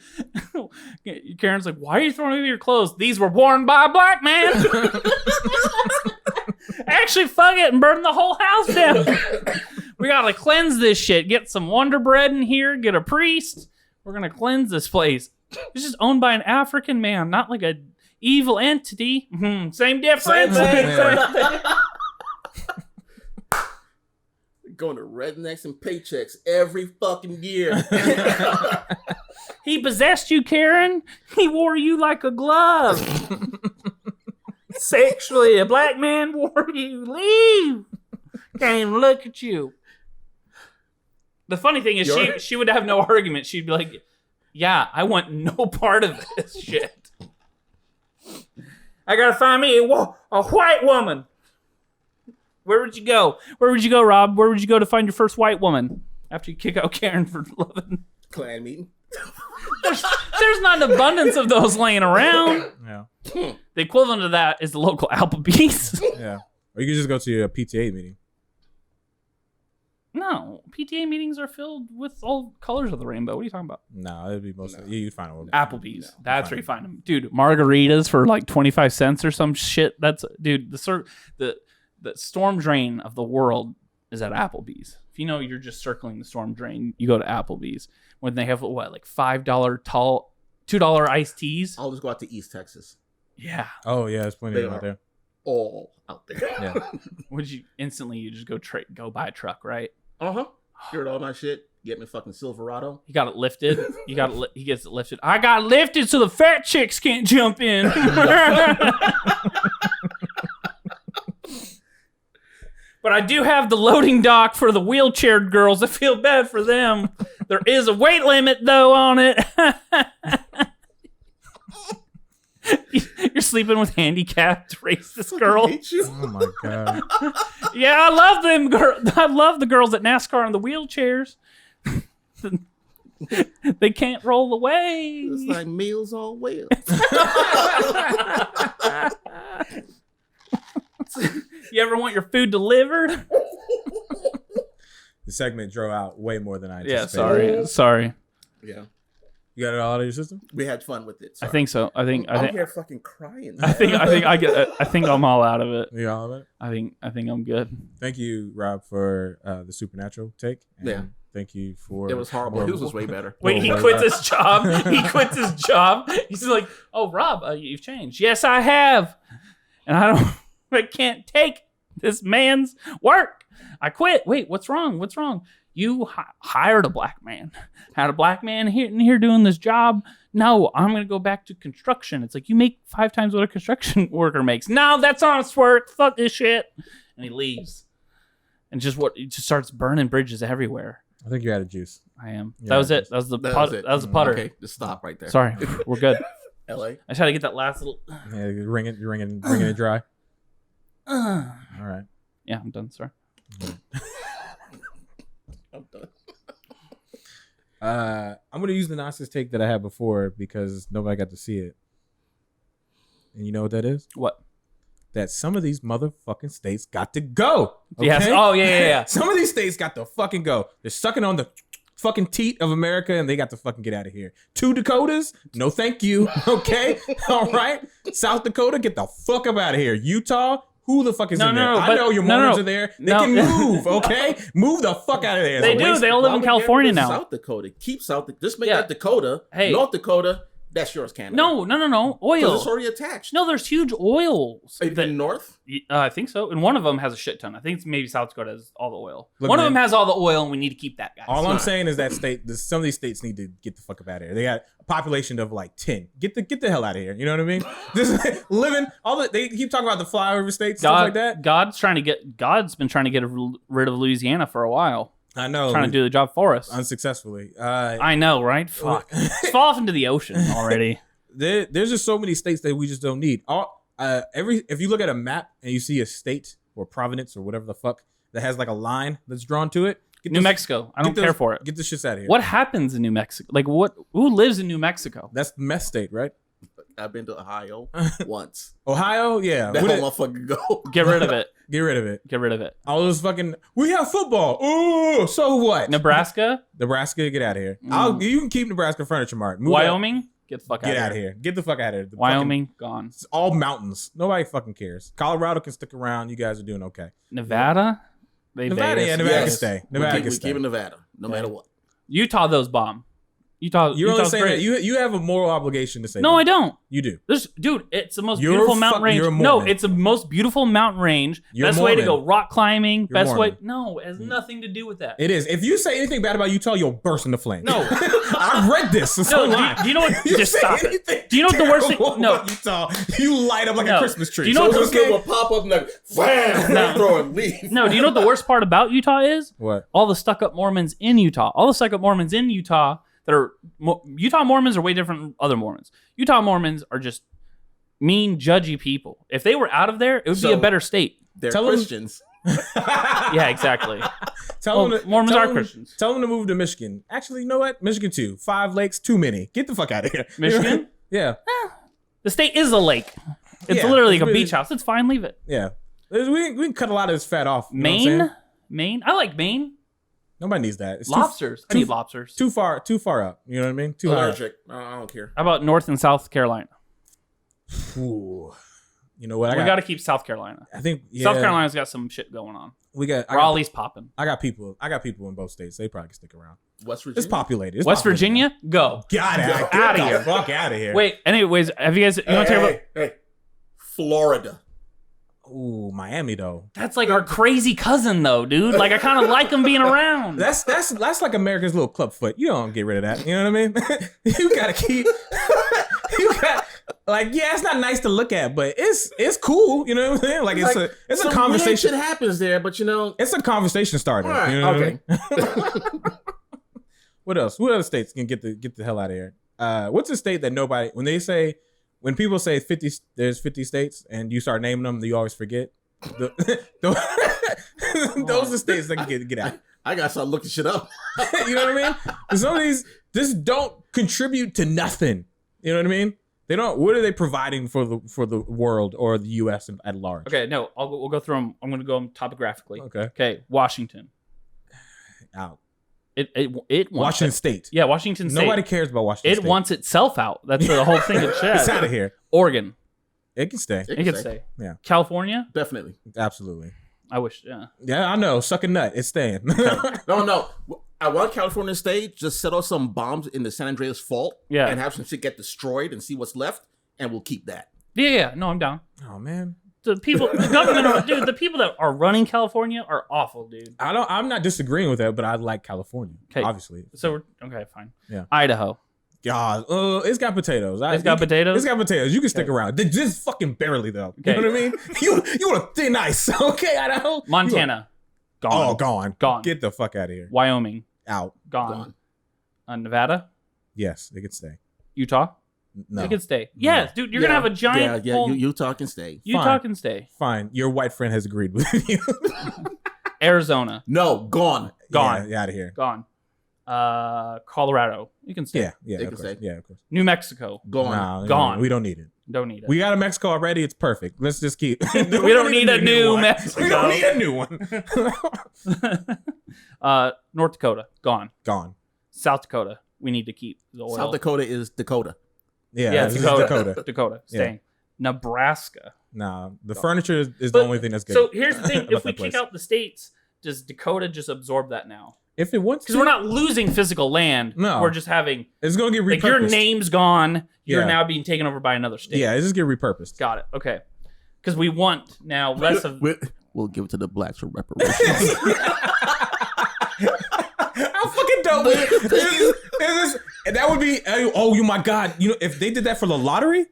Karen's like, why are you throwing away your clothes? These were worn by a black man. Actually, fuck it and burn the whole house down. We gotta cleanse this shit. Get some Wonder Bread in here. Get a priest. We're gonna cleanse this place. It's just owned by an African man, not like a evil entity. Same difference. Same. Going to rednecks and paychecks every fucking year. He possessed you, Karen. He wore you like a glove. Sexually, a black man wore you. Leave. Can't even look at you. The funny thing is, she would have no argument. She'd be like, yeah, I want no part of this shit. I gotta find me a white woman. Where would you go? Where would you go, Rob? Where would you go to find your first white woman after you kick out Karen for loving? Clan meeting. There's not an abundance of those laying around. Yeah. The equivalent of that is the local Applebee's. Yeah. Or you can just go to your PTA meeting. No, PTA meetings are filled with all colors of the rainbow. What are you talking about? No, it'd be mostly you find them. Applebee's. That's where you find them, dude. Margaritas for like 25 cents or some shit. That's dude. The storm drain of the world is at Applebee's. If you know you're just circling the storm drain, you go to Applebee's when they have like $5 tall, $2 iced teas. I'll just go out to East Texas. Yeah. Oh yeah, there's plenty of them out there. All out there. Yeah. Would you just go buy a truck, right? Heard all my shit. Get me fucking Silverado. He got it lifted. He gets it lifted. I got it lifted so the fat chicks can't jump in. But I do have the loading dock for the wheelchaired girls. I feel bad for them. There is a weight limit though on it. You're sleeping with handicapped racist girls. Oh my God. Yeah, I love them. I love the girls at NASCAR in the wheelchairs. They can't roll away. It's like Meals on Wheels. You ever want your food delivered? The segment drove out way more than I anticipated. Yeah, sorry. Yeah. You got it all out of your system? We had fun with it. I think so. I think I'm here fucking crying. I think I'm all out of it. You all of it? I think I'm good. Thank you, Rob, for the supernatural take. And yeah. Thank you for. It was horrible. His was way better. Wait, he quits his job. He quits his job. He's like, "Oh, Rob, you've changed." Yes, I have, and I can't take this man's work. I quit. Wait, what's wrong? What's wrong? You hired a black man. Had a black man here doing this job. No, I'm going to go back to construction. It's like, you make 5 times what a construction worker makes. No, that's honest work. Fuck this shit. And he leaves. And just starts burning bridges everywhere. I think you're out of juice. I am. That was it. That was the putter. Okay, just stop right there. Sorry. We're good. LA. I just had to get that last little. Yeah, you're wringing it dry. All right. Yeah, I'm done. Sorry. I'm done. I'm gonna use the nonsense take that I had before because nobody got to see it. And you know what that is? What? That some of these motherfucking states got to go. Okay? Yes. Oh, yeah. Some of these states got to fucking go. They're sucking on the fucking teat of America and they got to fucking get out of here. 2 Dakotas? No, thank you. Okay? All right? South Dakota, get the fuck up out of here. Utah? Who the fuck is in there? I know your Mormons are there. They can move, okay? Move the fuck out of there. They do. They all live in California now. South Dakota. Keep South Dakota. Just make that Dakota. Hey. North Dakota. That's yours, Canada. No. Oil. It's already attached. No, there's huge oils. In north? I think so. And one of them has a shit ton. I think it's maybe South Dakota has all the oil. One of them has all the oil, and we need to keep that, guys. All I'm saying is that some of these states need to get the fuck up out of here. They got a population of like 10. Get the hell out of here. You know what I mean? Just living they keep talking about the flyover states, stuff like that. God's been trying to get rid of Louisiana for a while. I know. Trying to do the job for us. Unsuccessfully. I know, right? Fuck. Just fall off into the ocean already. There's just so many states that we just don't need. If you look at a map and you see a state or province or whatever the fuck that has like a line that's drawn to it, New Mexico. I don't care for it. Get the shits out of here. What happens in New Mexico? Like who lives in New Mexico? That's the mess state, right? I've been to Ohio once. Ohio, yeah. That motherfucker go. Get rid of it. Get rid of it. Get rid of it. All those fucking. We have football. Ooh, so what? Nebraska, get out of here. You can keep Nebraska Furniture Mart. Wyoming, get the fuck out of here. Get out of here. Get the fuck out of here. Wyoming, gone. It's all mountains. Nobody fucking cares. Colorado can stick around. You guys are doing okay. Nevada, Nevada can stay. Nevada can stay. Keep Nevada, no matter what. Utah, those bomb. You're only saying that you have a moral obligation to say. No, that. I don't. You do. Dude, it's the most beautiful mountain range. No, it's the most beautiful mountain range. Best way to go rock climbing. Best way. No, it has nothing to do with that. It is. If you say anything bad about Utah, you'll burst into flames. No, I've read this. No, do you know what? Just stop it. Do you know what the worst thing? No, Utah, you light up like a Christmas tree. Do you know what the will pop up and like, wham, throw and leave. No, do you know what the worst part about Utah is? What? All the stuck-up Mormons in Utah. All the stuck-up Mormons in Utah. Utah Mormons are way different than other Mormons. Utah Mormons are just mean, judgy people. If they were out of there, it would be a better state. They're Christians. Yeah, exactly. Mormons are Christians. Tell them to move to Michigan. Actually, you know what? Michigan too. 5 lakes, too many. Get the fuck out of here. Michigan? Yeah. The state is a lake. It's literally like a beach house. It's fine. Leave it. Yeah. We can cut a lot of this fat off. Maine? I like Maine. Nobody needs that. It's lobsters. I need lobsters. Too far up. You know what I mean? Too allergic. I don't care. How about North and South Carolina? Ooh. You know what? We got to keep South Carolina. I think South Carolina's got some shit going on. Raleigh's popping. I got people in both states. They probably can stick around. West Virginia. It's populated. West Virginia, go. Get out of here. Fuck out of here. Wait. Anyways, have you guys? You want to talk about Florida? Ooh, Miami though. That's like our crazy cousin though, dude. Like I kind of like him being around. That's like America's little clubfoot. You don't get rid of that. You know what I mean? You gotta keep. It's not nice to look at, but it's cool. You know what I'm saying? Like it's a conversation. Shit happens there, but it's a conversation starter. Right, you know okay. What I mean? What else? What other states can get the hell out of here? What's a state that nobody when people say 50, there's 50 states, and you start naming them, you always forget. Those are states that can get out. I gotta start looking shit up. You know what I mean? Some of these just don't contribute to nothing. You know what I mean? They don't. What are they providing for the world or the U.S. at large? Okay, no, we'll go through them. I'm going to go topographically. Okay. Okay, Washington. Out. It wants Washington State. Yeah, Washington State. Nobody cares about Washington State. It wants itself out. That's the whole thing. It It's out of here. Oregon. It can stay. It can stay. Yeah. California. Definitely. Absolutely. I wish. Yeah. Yeah, I know. Suck a nut. It's staying. No. I want California State just settle some bombs in the San Andreas Fault. Yeah. And have some shit get destroyed and see what's left, and we'll keep that. Yeah. No, I'm down. Oh man. The government, dude. The people that are running California are awful, dude. I'm not disagreeing with that, but I like California. Okay. Obviously. So we're okay. Fine. Yeah. Idaho. God, it's got potatoes. It's got potatoes. It's got potatoes. You can stick around. Just fucking barely though. Okay. You know what I mean? You want a thin ice, okay? Idaho. Montana. Gone. Oh, gone. Gone. Get the fuck out of here. Wyoming. Out. Gone. Nevada. Yes, they could stay. Utah. No, They can stay. Yes, dude. You're gonna have a giant. Yeah. Utah can stay. Utah can stay. Fine. Your white friend has agreed with you. Arizona. No, gone. Gone. Yeah, out of here. Gone. Colorado. You can stay. Yeah, They of can course. stay. Yeah, of course. New Mexico. Gone. Nah, Gone. We don't need it. Don't need it. We got a Mexico already. It's perfect. Let's just keep. We don't need a new one. Mexico. We don't need a new one. North Dakota. Gone. Gone. South Dakota. We need to keep the oil. South Dakota is Dakota. Yeah, this is Dakota. Dakota. Staying. Nebraska. Nah, the furniture is the only thing that's good. So here's the thing: about if we that place. kick out the states, does Dakota just absorb that now? If it wants to, Because we're not losing physical land. No. We're just having it's gonna get repurposed. like your name's gone. You're Yeah. now being taken over by another state. Yeah, it's just get repurposed. Got it. Okay. Because we want now less of. We'll give it to the blacks for reparations. How fucking dope is this? And that would be oh my god, you know, if they did that for the lottery,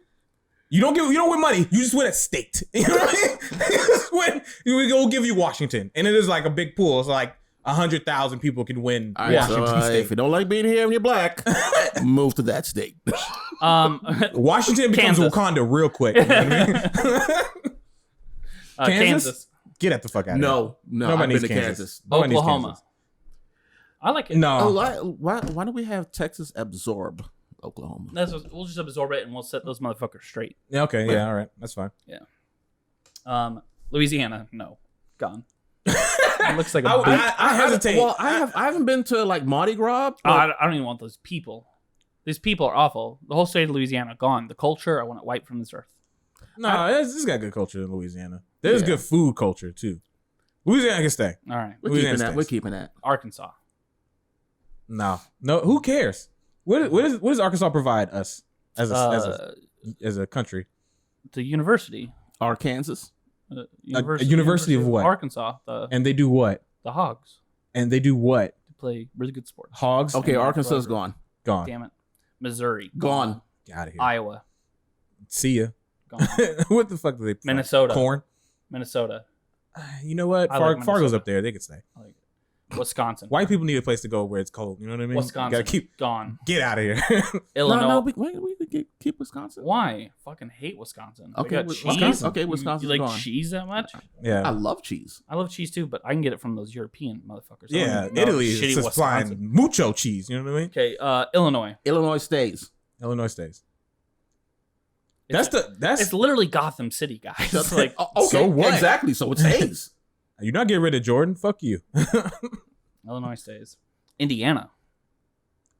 you don't win money, you just win a state. You know what I mean? We go give you Washington, and it is like a big pool. It's like 100,000 people can win Washington State. If you don't like being here and you're black, move to that state. Washington becomes Kansas. Wakanda real quick. You know what I mean? Kansas. Get at the fuck out of here. No, Nobody I've been needs to Kansas. Kansas. Nobody needs Oklahoma. Kansas. I like it. No. Oh, why don't we have Texas absorb Oklahoma? We'll just absorb it and we'll set those motherfuckers straight. Yeah, okay, yeah, all right. That's fine. Louisiana, no, gone. It looks like a boot. I hesitate. Well, I haven't been to like Mardi Gras. I don't even want those people. These people are awful. The whole state of Louisiana gone. The culture, I want it wiped from this earth. No, it's got good culture in Louisiana. There's good food culture too. Louisiana can stay. All right, We're keeping that. Arkansas. No. Who cares? What does Arkansas provide us as a country? The university. Arkansas. University of what? Arkansas. And they do what? The Hogs. And they do what? They play really good sports. Hogs. Okay, Arkansas is gone. Gone. Damn it. Missouri. Gone. Get out of here. Iowa. See ya. Gone. What the fuck do they? Minnesota. Corn. Minnesota. You know what? I like Fargo's Minnesota. up there. They could stay. I like it. Wisconsin. White people need a place to go where it's cold. You know what I mean? Wisconsin. Gotta Gone. get out of here. Illinois. No, we could keep Wisconsin. Why? Fucking hate Wisconsin. They Okay, got Wisconsin. cheese. Okay, Wisconsin's You like gone. cheese that much? I Yeah. love cheese. I love cheese too, but I can get it from those European motherfuckers. I Yeah. don't know Italy shitty is supplying Wisconsin. mucho cheese. You know what I mean? Okay, Illinois. Illinois stays. Illinois stays. It's That's literally Gotham City, guys. That's like Okay, So what? Exactly. So it stays. you're not getting rid of Jordan. Fuck you. Illinois stays. Indiana.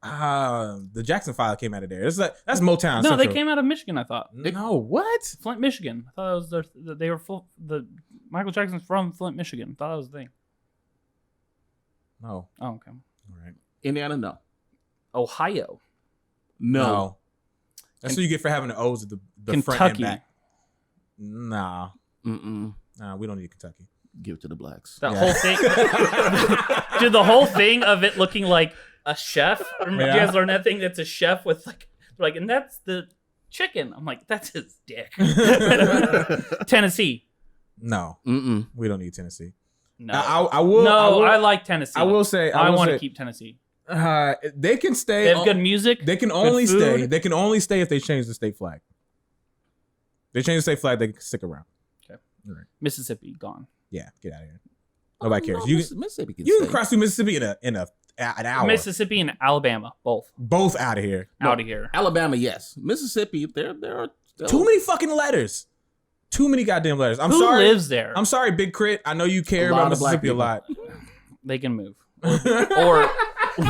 The Jackson Five came out of there. That's Motown. No, Central. they came out of Michigan. I thought No, what? Flint, Michigan. I thought that was they were full. The Michael Jackson's from Flint, Michigan. I thought that was the thing. No. Oh, okay. All right. Indiana, no. Ohio. No. That's what you get for having the O's at the front and Kentucky. back. Nah, Mm-mm. we don't need Kentucky. Give it to the blacks. That Yeah. whole thing. Dude, the whole thing of it looking like a chef. Remember, Yeah. you guys learned that thing that's a chef with like, and that's the chicken. I'm like, that's his dick. Tennessee. No, Mm-mm. we don't need Tennessee. No. I will. I like Tennessee. I will say. I want say, to keep Tennessee. They can stay. They have good music. They can only good stay. food. They can only stay if they change the state flag. They change the state flag. They can stick around. Okay. All right. Mississippi gone. Yeah, get out of here. Nobody cares. No, You Mississippi can you stay. can cross through Mississippi in a an hour. Mississippi and Alabama, Both out of here. out of here. Alabama, yes. Mississippi, there are still... Too many fucking letters. Too many goddamn letters. I'm Who sorry. lives there? I'm sorry, Big Crit. I know you care A lot about of black Mississippi a lot. They can move, or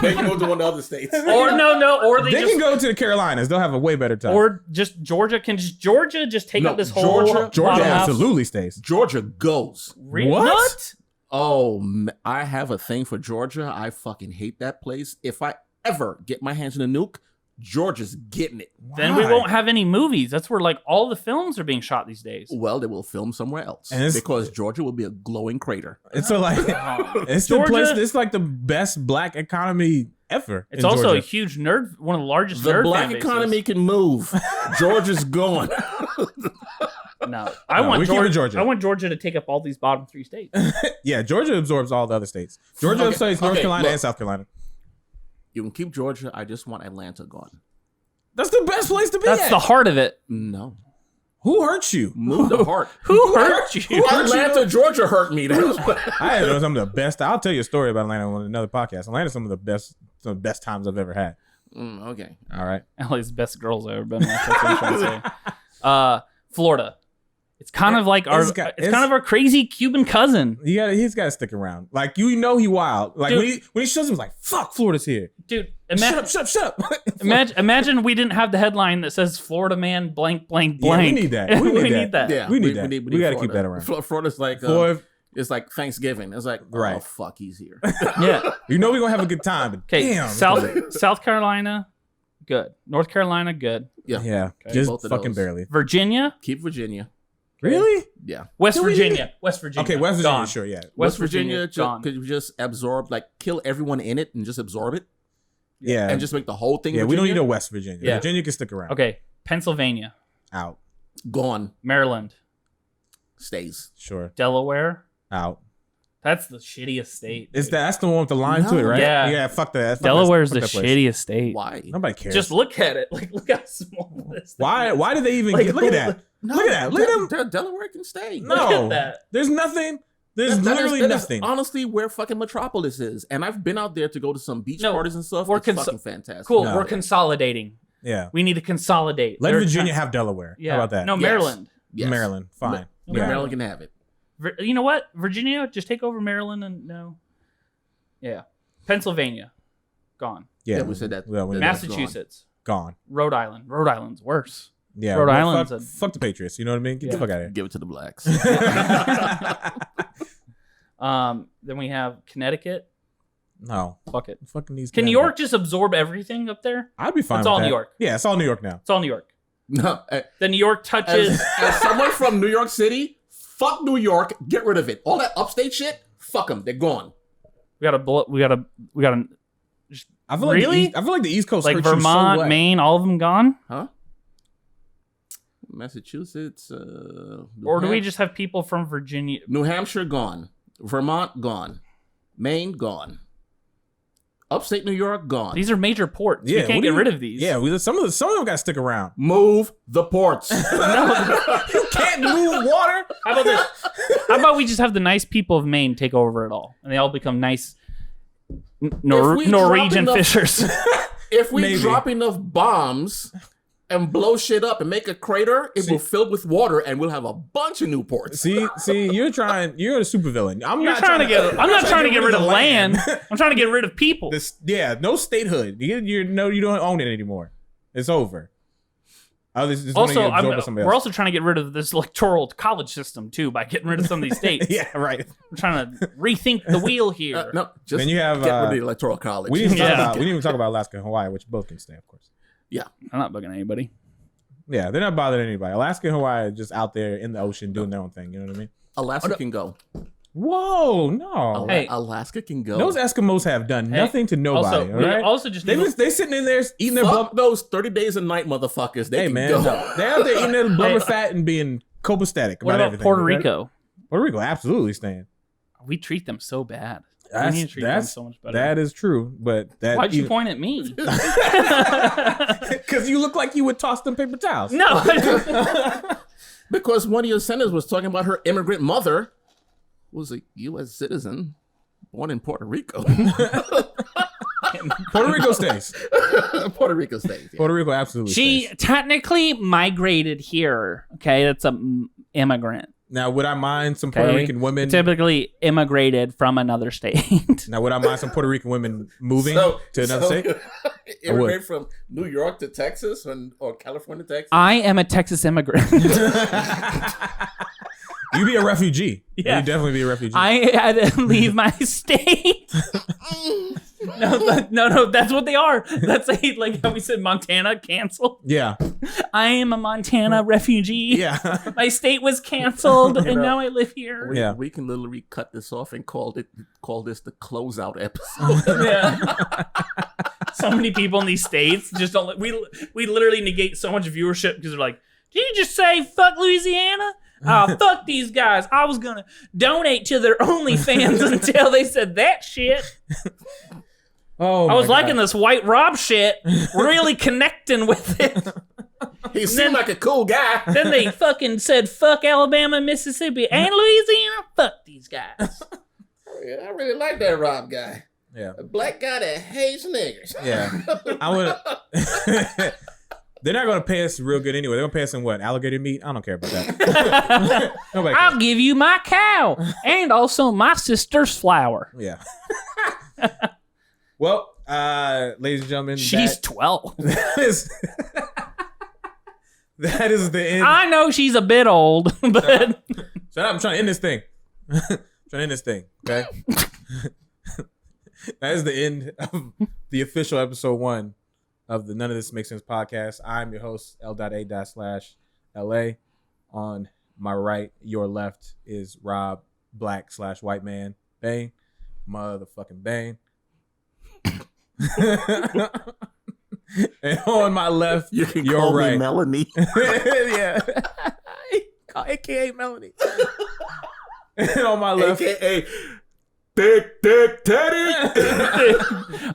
They can go to one of the other states. or or They they can just go to the Carolinas. They'll have a way better time. or just Georgia just take No, up this whole Georgia bottom half? absolutely stays. Georgia goes. What? Oh, I have a thing for Georgia. I fucking hate that place. If I ever get my hands on a nuke, Georgia's getting it. Then we Why? won't have any movies. That's where like all the films are being shot these days. Well, they will film somewhere else And it's- because Georgia will be a glowing crater. It's so like it's the Georgia- place. It's like the best black economy ever. It's in also Georgia. a huge nerd, one of the largest The nerd black fan bases. economy can move. Georgia's going. No, we keep it Georgia. I want Georgia to take up all these bottom 3 states. Yeah, Georgia absorbs all the other states. Georgia Okay, absorbs North okay, Carolina look. and South Carolina. You can keep Georgia. I just want Atlanta gone. That's the best place to be. That's at. the heart of it. No. Who hurt you? Move the heart. Who hurt you? Atlanta, Georgia hurt me. That's what- I had some of the best. I'll tell you a story about Atlanta on another podcast. Atlanta's some of the best times I've ever had. Okay. All right. LA's best girls I've ever been with. That's what I'm trying to say. Florida. It's kind of like it's kind of our crazy Cuban cousin. He's got to stick around. Like he wild. Like Dude. when he shows him, like fuck, Florida's here. Dude, Shut up. imagine we didn't have the headline that says Florida man blank blank Yeah, blank. we need that. We need that. Yeah, We need that. We gotta Florida. keep that around. Florida's like Florida, it's like Thanksgiving. It's like, Right. oh fuck, he's here. Yeah. you know we're gonna have a good time. But Okay. damn. South Carolina, good. North Carolina, good. Yeah. Okay, Just both of fucking those. barely. Virginia, Keep Virginia. Really? Yeah. West Do we need Virginia, West Virginia. Okay, West Virginia, gone. sure, yeah. West Virginia, gone. could you just absorb, like, kill everyone in it and just absorb it Yeah. and just make the whole thing? yeah, we don't need Virginia? a West Virginia. Yeah. Virginia can stick around. Okay, Pennsylvania, Out. Gone. Maryland, Stays. Sure. Delaware. Out. That's the shittiest state. That's the one with the line to it, No. right? Yeah. Yeah, fuck that. Fuck Delaware's that, the fuck that place. shittiest state. Why? Nobody cares. Just look at it. Like, look how small this thing is. Why did they even Like, look at that? No, Look at that. Look at them. Delaware can stay. No. Look at that. There's nothing. There's That is- literally that is nothing. honestly where fucking Metropolis is. And I've been out there to go to some beach No, parties and stuff. we're It's fucking fantastic. Cool. No. We're consolidating. Yeah. We need to consolidate. Let They're Virginia trying- have Delaware. Yeah. How about that? No, Yes. Maryland. Yes. Maryland. Fine. No, Yeah. Maryland can have it. You know what? Virginia, just take over Maryland and no. Yeah. Pennsylvania, gone. Yeah. Yeah, we said that. Well, we- That's Massachusetts, Gone. Rhode Island. Rhode Island's worse. Yeah. Rhode well, Island's fuck the Patriots. You know what I mean? Get the fuck out of Give it to the blacks. here. Then we have Connecticut. No. Fuck it. Fucking these. Can New Connecticut. York just absorb everything up there? I'd be fine. It's with all that. New York. Yeah, it's all New York now. It's all New York. No, Then New York touches. as someone from New York City, fuck New York. Get rid of it. All that upstate shit, fuck them. They're gone. we gotta. I feel like Really? I feel like the East Coast Like hurts you so Vermont, well. Maine, all of them gone? Huh? Massachusetts. New Or do we Ham- just have people from Virginia? New Hampshire gone. Vermont gone. Maine gone. Upstate New York gone. These are major ports. Yeah, we can't what get do rid you- of these. Yeah, some of them got to stick around. Move the ports. You can't move water. How about this? How about we just have the nice people of Maine take over it all, and they all become nice If we Norwegian drop enough- fishers? If we Maybe. drop enough bombs and blow shit up and make a crater, it will fill with water and we'll have a bunch of new ports. See, you're a supervillain. I'm I'm not not trying to get rid of land. I'm trying to get rid of people. No statehood. You don't own it anymore. It's over. Also, we're also trying to get rid of this electoral college system too by getting rid of some of these states. yeah, right. I'm trying to rethink the wheel here. No, just Then you have, get rid of the electoral college. We didn't Yeah. even talk about Alaska and Hawaii, which both can stay, of course. Yeah. I'm not bugging anybody. Yeah, they're not bothering anybody. Alaska and Hawaii are just out there in the ocean doing their own thing. You know what I mean? Alaska can go. Whoa, no. Hey. Alaska can go. Those Eskimos have done nothing to nobody. Also, all right? also just they sitting in there eating their Fuck blubber. those 30 days a night motherfuckers. They Hey can man, go. they're out there eating their blubber Hey. fat and being copacetic. what about everything, Puerto okay? Rico? Puerto Rico, absolutely staying. We treat them so bad. That's, we need to treat them so much better. That is true, but that Why'd you point at me? Because you look like you would toss them paper towels. No. Because one of your senators was talking about her immigrant mother was a U.S. citizen born in Puerto Rico. Puerto Rico stays. Puerto Rico stays. Yeah. Puerto Rico absolutely She stays. technically migrated here. Okay, that's a immigrant. Now, would I mind some Puerto Rican women? Typically immigrated from another state. Now, would I mind some Puerto Rican women moving to another state? Immigrate from New York to Texas or California to Texas? I am a Texas immigrant. You be a refugee. Yeah. You definitely be a refugee. I had to leave my state. No, that's what they are. That's like how we said Montana canceled. Yeah. I am a Montana refugee. Yeah. My state was canceled, and now I live here. Yeah. We can literally cut this off and call this the closeout episode. Yeah. So many people in these states just don't. We literally negate so much viewership because they're like, "Did you just say fuck Louisiana? Oh, fuck these guys. I was going to donate to their OnlyFans until they said that shit. Oh, I was liking this White Rob shit, really connecting with it. He seemed like a cool guy. Then they fucking said, fuck Alabama, Mississippi, and Louisiana. Fuck these guys. I really like that Rob guy. Yeah. A black guy that hates niggers. Yeah. I would. They're not going to pay us real good anyway. They're going to pay us in what? Alligator meat? I don't care about that. Nobody I'll cares. give you my cow and also my sister's flower. Yeah. Well, ladies and gentlemen, She's 12. that is the end. I know she's a bit old, but Shut up. I'm trying to end this thing. Okay? That is the end of the official episode 1 of the None of This Makes Sense podcast. I'm your host, L.A/LA. On my right, your left is Rob Black/White Man Bane. Motherfucking Bane. And on my left, You can your call right. me Melanie. Yeah. AKA Melanie. And on my left. AKA Big Dick Teddy.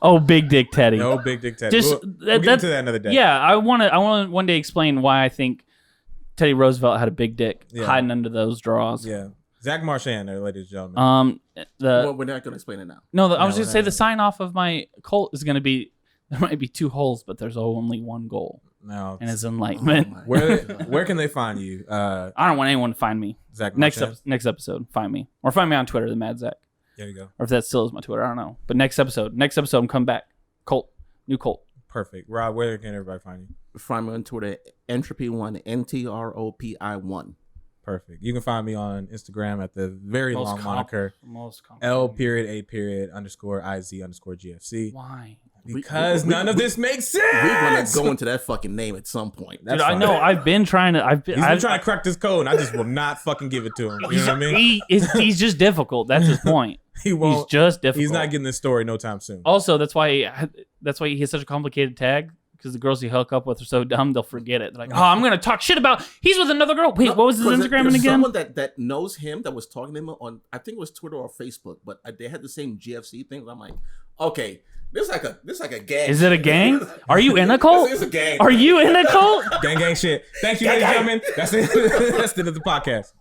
oh, Big Dick Teddy. No Big Dick Teddy. Just we'll get into that another day. Yeah, I want to one day explain why I think Teddy Roosevelt had a big dick hiding under those drawers. Yeah. Zach Marchand there, ladies and gentlemen. Well, we're not going to explain it now. I was going to say the sign off of my cult is going to be, there might be 2 holes, but there's only one goal. No. And it's enlightenment. Where can they find you? I don't want anyone to find me. Zach Next Marchand? episode, find me. Or find me on Twitter, the Mad Zach. There you go. Or if that still is my Twitter, I don't know. But next episode, I'm coming back. Cult. New cult. Perfect. Rob, where can everybody find you? Find me on Twitter, Entropy1, NTROPI1. Perfect. You can find me on Instagram at the very long moniker L.A_IZ_GFC. Why? Because none of this makes sense. We're going to go into that fucking name at some point. That's Dude, I fine. know. I've been trying to. He's been trying to crack this code, and I just will not fucking give it to him. You know what I mean? He's just difficult. That's his point. He won't. He's just difficult. He's not getting this story no time soon. Also, that's why he has such a complicated tag. Because the girls he hook up with are so dumb, they'll forget it. They're like, oh, I'm going to talk shit about, he's with another girl. Wait, what was his Instagram again? Someone that knows him that was talking to him on, I think it was Twitter or Facebook, but they had the same GFC things. I'm like, okay, this like a gang. Is it a gang? Are you in a cult? It's a gang. Are you in a cult? Gang shit. Thank you, ladies and gentlemen. That's it. That's the end of the podcast.